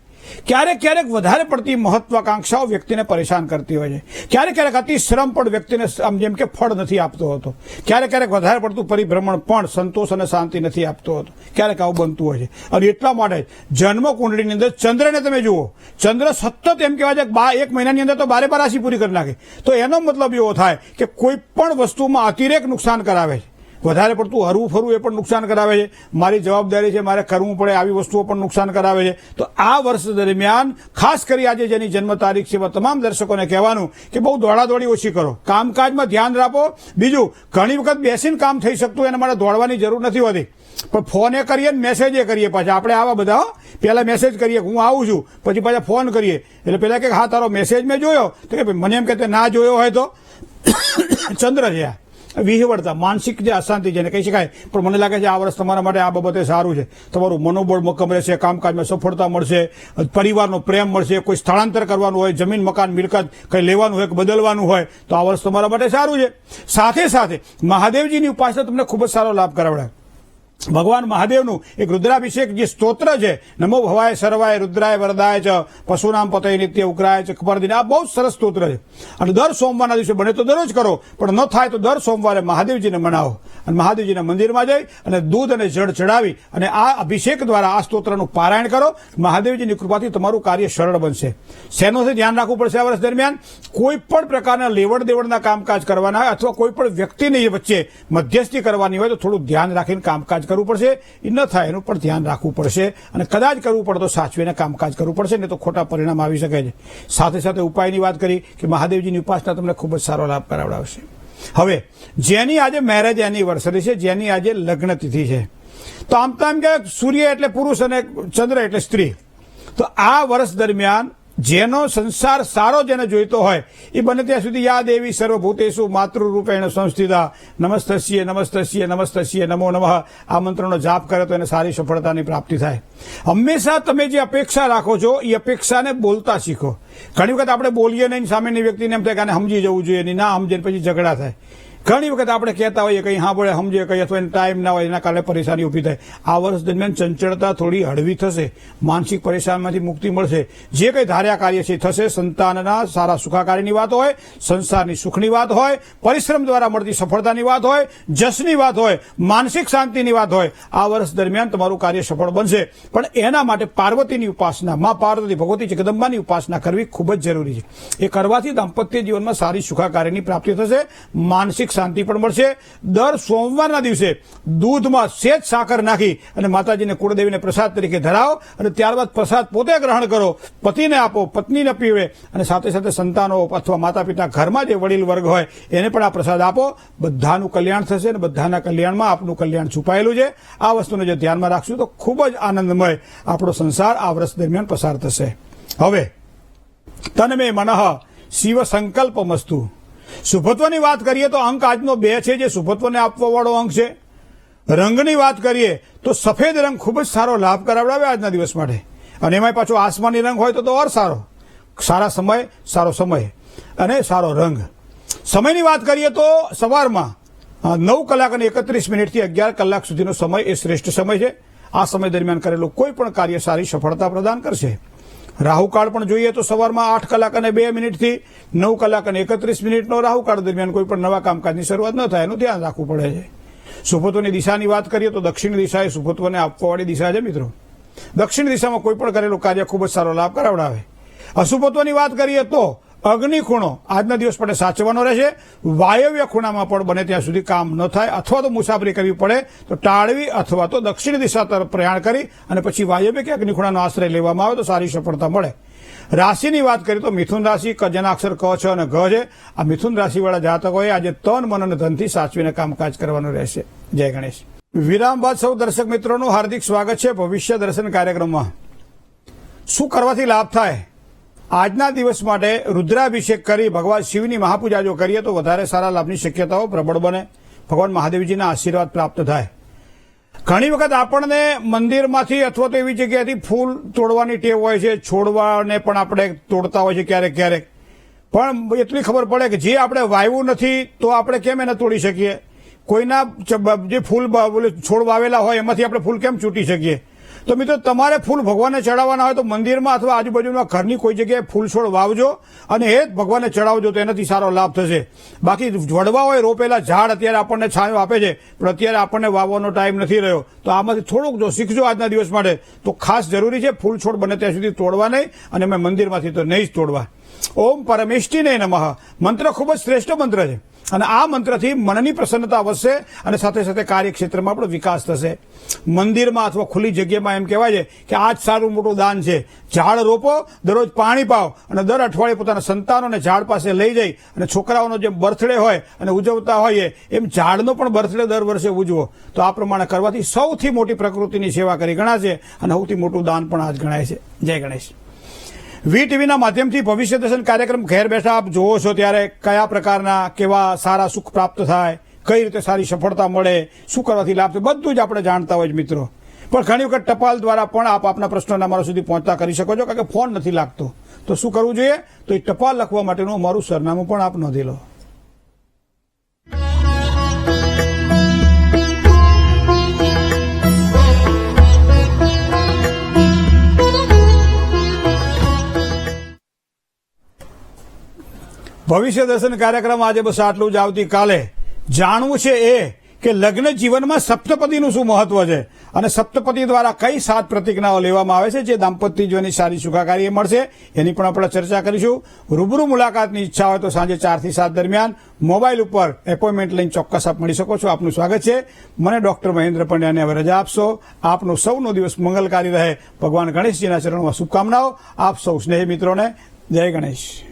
ક્યારેક ક્યારેક વધારે પડતી મહત્વાકાંક્ષાઓ વ્યક્તિને પરેશાન કરતી હોય છે. ક્યારેક ક્યારેક અતિ શ્રમ પણ વ્યક્તિને આમ જેમ કે ફળ નથી આપતો હોતો. ક્યારેક ક્યારેક વધારે પડતું પરિભ્રમણ પણ સંતોષ અને શાંતિ નથી આપતો હોતો. ક્યારેક આવું બનતું હોય છે. અને એટલા માટે જન્મ કુંડળીની અંદર ચંદ્રને તમે જુઓ, ચંદ્ર સતત એમ કહેવાય છે કે 1 મહિનાની અંદર તો 12 રાશિ પૂરી કરી નાખે. તો એનો મતલબ એવો થાય કે કોઈ પણ વસ્તુમાં અતિરેક નુકસાન કરાવે છે. વધારે પડતું હરવું ફરવું એ પણ નુકસાન કરાવે છે. મારી જવાબદારી છે, મારે કરવું પડે આવી વસ્તુઓ પણ નુકસાન કરાવે છે. તો આ વર્ષ દરમિયાન ખાસ કરી આજે જેની જન્મ તારીખ છે એવા તમામ દર્શકોને કહેવાનું કે બહુ દોડાદોડી ઓછી કરો, કામકાજમાં ધ્યાન રાખો. બીજું, ઘણી વખત બેસીને કામ થઈ શકતું એના માટે દોડવાની જરૂર નથી હોતી, પણ ફોને કરીએ ને મેસેજે કરીએ. પાછા આપણે આવા બધા પહેલા મેસેજ કરીએ હું આવું છું, પછી પાછા ફોન કરીએ. એટલે પેલા કે હા તારો મેસેજ મેં જોયો, તો કે મને એમ કે ના જોયો હોય તો ચંદ્ર છે વિહવળતા, માનસિક જે અશાંતિ જેને કહી શકાય. પણ મને લાગે છે આ વર્ષ તમારા માટે આ બાબતે સારું છે. તમારું મનોબળ મક્કમ રહેશે, કામકાજમાં સફળતા મળશે, પરિવારનો પ્રેમ મળશે. કોઈ સ્થળાંતર કરવાનું હોય, જમીન મકાન મિલકત કંઈ લેવાનું હોય કે બદલવાનું હોય તો આ વર્ષ તમારા માટે સારું છે. સાથે સાથે મહાદેવજીની ઉપાસના તમને ખૂબ જ સારો લાભ કરાવડાવે. ભગવાન મહાદેવનું એક રુદ્રાભિષેક જે સ્તોત્ર છે, નમો ભવાય સર્વાય રુદ્રાય વરદાય ચ પશુનામ પતય નિત્ય ઉગ્રાય ચ કપરદિન, આ બહુ સરસ સ્તોત્ર છે. અને દર સોમવારના દિવસે બને તો દરરોજ કરો, પણ ન થાય તો દર સોમવારે મહાદેવજીને મનાવો અને મહાદેવજીના મંદિરમાં જઈ અને દૂધ અને જળ ચડાવી અને આ અભિષેક દ્વારા આ સ્તોત્રનું પારાયણ કરો. મહાદેવજીની કૃપાથી તમારું કાર્ય સરળ બનશે. શેનોથી ધ્યાન રાખવું પડશે આ વર્ષ દરમિયાન? કોઈ પણ પ્રકારના લેવડ દેવડના કામકાજ કરવાના હોય અથવા કોઈ પણ વ્યક્તિની વચ્ચે મધ્યસ્થી કરવાની હોય તો થોડું ધ્યાન રાખીને કામકાજ કરવું પડશે. એ ન થાય એનું પણ ધ્યાન રાખવું પડશે અને કદાચ કરવું પડે તો સાચવીને કામકાજ કરવું પડશે, નહીં તો ખોટા પરિણામ આવી શકે છે. સાથે સાથે ઉપાયની વાત કરી કે મહાદેવજીની ઉપાસના તમને ખૂબ જ સારો લાભ કરાવડાવશે. હવે જેની આજે મેરેજ એનિવર્સરી છે, જેની આજે લગ્ન તિથિ છે, તો આમ તો એમ કે સૂર્ય એટલે પુરુષ અને ચંદ્ર એટલે સ્ત્રી. તો આ વર્ષ દરમિયાન જેનો સંસાર સારો જેને જોઈતો હોય એ બને ત્યાં સુધી યા દેવી સર્વભૂતેષુ માતૃરૂપેણ સંસ્થિતા નમસ્તસ્ય નમસ્તસ્ય નમસ્તસ્ય નમો નમઃ આ મંત્રનો જાપ કરે તો એને સારી સફળતાની પ્રાપ્તિ થાય. હંમેશા તમે જે અપેક્ષા રાખો છો એ અપેક્ષાને બોલતા શીખો. ઘણી વખત આપણે બોલીએ નહીં, સામેની વ્યક્તિને એમ થાય કે આને સમજી જવું જોઈએ, નહીં ના સમજે પછી ઝઘડા થાય. ઘણી વખત આપણે કહેતા હોઈએ કંઈ હા બોલે સમજે કંઈ અથવા એને ટાઈમ ના હોય, એના કારણે પરેશાની ઊભી થાય. આ વર્ષ દરમિયાન ચંચળતા થોડી હળવી થશે, માનસિક પરેશાનમાંથી મુક્તિ મળશે. જે કંઈ ધાર્યા કાર્ય છે થશે. સંતાનના સારા સુખાકારીની વાત હોય, સંસારની સુખની વાત હોય, પરિશ્રમ દ્વારા મળતી સફળતાની વાત હોય, જશની વાત હોય, માનસિક શાંતિની વાત હોય, આ વર્ષ દરમિયાન તમારું કાર્ય સફળ બનશે. પણ એના માટે પાર્વતીની ઉપાસના, મા પાર્વતી ભગવતી જગદંબાની ઉપાસના કરવી ખૂબ જ જરૂરી છે. એ કરવાથી દાંપત્ય જીવનમાં સારી સુખાકારીની પ્રાપ્તિ થશે, માનસિક શાંતિ પણ મળશે. દર સોમવારના દિવસે દૂધમાં સેજ સાકર નાખી અને માતાજીને કુળદેવીને પ્રસાદ તરીકે ધરાવો અને ત્યારબાદ પ્રસાદ પોતે ગ્રહણ કરો, પતિને આપો, પત્નીને પીવે અને સાથે સાથે સંતાનો અથવા માતા પિતા ઘરમાં જે વડીલ વર્ગ હોય એને પણ આ પ્રસાદ આપો. બધાનું કલ્યાણ થશે અને બધાના કલ્યાણમાં આપનું કલ્યાણ છુપાયેલું છે. આ વસ્તુને જો ધ્યાનમાં રાખશું તો ખૂબ જ આનંદમય આપણો સંસાર આ વર્ષ દરમિયાન પસાર થશે. હવે તન્મે મનઃ શિવ સંકલ્પમસ્તુ. શુભત્વની વાત કરીએ તો અંક આજનો 2 છે, જે શુભત્વને આપવા વાળો અંક છે. રંગની વાત કરીએ તો સફેદ રંગ ખૂબ જ સારો લાભ કરાવડાવે આજના દિવસ માટે. અને એમાં પાછો આસમાની રંગ હોય તો ઓર સારો. સારા સમય, સારો સમય અને સારો રંગ. સમયની વાત કરીએ તો સવારમાં 9 કલાક અને 31 મિનિટથી 11 કલાક સુધીનો સમય એ શ્રેષ્ઠ સમય છે. આ સમય દરમિયાન કરેલું કોઈ પણ કાર્ય સારી સફળતા પ્રદાન કરશે. રાહુકાળ પણ જોઈએ તો સવારમાં 8 કલાક અને 2 મિનિટથી 9 કલાક અને 31 મિનિટનો રાહુકાળ દરમિયાન કોઈ પણ નવા કામકાજની શરૂઆત ન થાય એનું ધ્યાન રાખવું પડે છે. શુભત્વની દિશાની વાત કરીએ તો દક્ષિણ દિશા એ શુભત્વને આપવાવાળી દિશા છે મિત્રો. દક્ષિણ દિશામાં કોઈ પણ કરેલું કાર્ય ખૂબ જ સારો લાભ કરાવડાવે. અશુભત્વની વાત કરીએ તો અગ્નિ ખૂણો આજના દિવસ માટે સાચવવાનો રહેશે. વાયવ્ય ખૂણામાં પણ બને ત્યાં સુધી કામ ન થાય અથવા તો મુસાફરી કરવી પડે તો ટાળવી અથવા તો દક્ષિણ દિશા તરફ પ્રયાણ કરી અને પછી વાયવ્ય કે અગ્નિ ખૂણાનો આશ્રય લેવામાં આવે તો સારી સફળતા મળે. રાશિની વાત કરીએ તો મિથુન રાશિ, જેના અક્ષર ક, છ અને ઘ છે. આ મિથુન રાશિવાળા જાતકોએ આજે તન, મન અને ધનથી સાચવીને કામકાજ કરવાનું રહેશે. જય ગણેશ. વિરામ બાદ સૌ દર્શક મિત્રોનું હાર્દિક સ્વાગત છે ભવિષ્ય દર્શન કાર્યક્રમમાં. શું કરવાથી લાભ થાય? આજના દિવસ માટે રુદ્રાભિષેક કરી ભગવાન શિવની મહાપૂજા જો કરીએ તો વધારે સારા લાભની શક્યતાઓ પ્રબળ બને. ભગવાન મહાદેવજીના આશીર્વાદ પ્રાપ્ત થાય. ઘણી વખત આપણને મંદિરમાંથી અથવા તો એવી જગ્યાએથી ફૂલ તોડવાની ટેવ હોય છે, છોડવાને પણ આપણે તોડતા હોય છે ક્યારેક ક્યારેક. પણ એટલી ખબર પડે કે જે આપણે વાવ્યું નથી તો આપણે કેમ એને તોડી શકીએ? કોઈના જે ફૂલ છોડ વાવેલા હોય એમાંથી આપણે ફૂલ કેમ ચૂંટી શકીએ? તો મિત્રો તમારે ફૂલ ભગવાનને ચડાવવાના હોય તો મંદિરમાં અથવા આજુબાજુના ઘરની કોઈ જગ્યાએ ફૂલ છોડ વાવજો અને એ જ ભગવાનને ચડાવજો તો એનાથી સારો લાભ થશે. બાકી વડવા હોય રોપેલા ઝાડ અત્યારે આપણને છાંયો આપે છે પણ અત્યારે આપણને વાવવાનો ટાઈમ નથી રહ્યો. તો આમાંથી થોડુંક જો શીખજો આજના દિવસ માટે તો ખાસ જરૂરી છે. ફૂલ છોડ બને ત્યાં સુધી તોડવા નહીં અને મેં મંદિરમાંથી તો નહીં જ તોડવા. ઓમ પરમેષ્ટિને નમઃ મંત્ર ખૂબ જ શ્રેષ્ઠ મંત્ર છે અને આ મંત્રથી મનની પ્રસન્નતા વધશે અને સાથે સાથે કાર્યક્ષેત્રમાં પણ વિકાસ થશે. મંદિરમાં અથવા ખુલ્લી જગ્યામાં એમ કહેવાય છે કે આ જ સારું મોટું દાન છે. ઝાડ રોપો, દરરોજ પાણી પાઓ અને દર અઠવાડિયે પોતાના સંતાનોને ઝાડ પાસે લઈ જઈ અને છોકરાઓનો જેમ બર્થડે હોય અને ઉજવતા હોઈએ એમ ઝાડનો પણ બર્થડે દર વર્ષે ઉજવો. તો આ પ્રમાણે કરવાથી સૌથી મોટી પ્રકૃતિની સેવા કરી ગણાશે અને સૌથી મોટું દાન પણ આ જ ગણાય છે. જય ગણેશ. વીટીવીના માધ્યમથી ભવિષ્ય દર્શન કાર્યક્રમ ઘેર બેઠા આપ જોવો છો ત્યારે કયા પ્રકારના કેવા સારા સુખ પ્રાપ્ત થાય, કઈ રીતે સારી સફળતા મળે, શું કરવાથી લાભ થાય, બધું જ આપણે જાણતા હોય મિત્રો. પણ ઘણી વખત ટપાલ દ્વારા પણ આપ આપના પ્રશ્નોને અમારા સુધી પહોંચતા કરી શકો છો કારણ કે ફોન નથી લાગતો. તો શું કરવું જોઈએ? તો એ ટપાલ લખવા માટેનું અમારું સરનામું પણ આપ નોંધી લો. ભવિષ્ય દર્શન કાર્યક્રમ આજે બસ આટલું જ. આવતીકાલે જાણવું છે એ કે લગ્ન જીવનમાં સપ્તપદીનું શું મહત્વ છે અને સપ્તપદી દ્વારા કઈ 7 પ્રતિજ્ઞાઓ લેવામાં આવે છે જે દાંપત્ય જીવનની સારી સુખાકારી મળશે એની પણ આપણે ચર્ચા કરીશું. રૂબરૂ મુલાકાતની ઈચ્છા હોય તો સાંજે 4 થી 7 દરમિયાન મોબાઈલ ઉપર એપોઇન્ટમેન્ટ લઈને ચોક્કસ આપ મળી શકો છો. આપનું સ્વાગત છે. મને ડોક્ટર મહેન્દ્ર પંડ્યાને હવે રજા આપશો. આપનો સૌનો દિવસ મંગલકારી રહે. ભગવાન ગણેશજીના ચરણોમાં શુભકામનાઓ. આપ સૌ સ્નેહી મિત્રોને જય ગણેશ.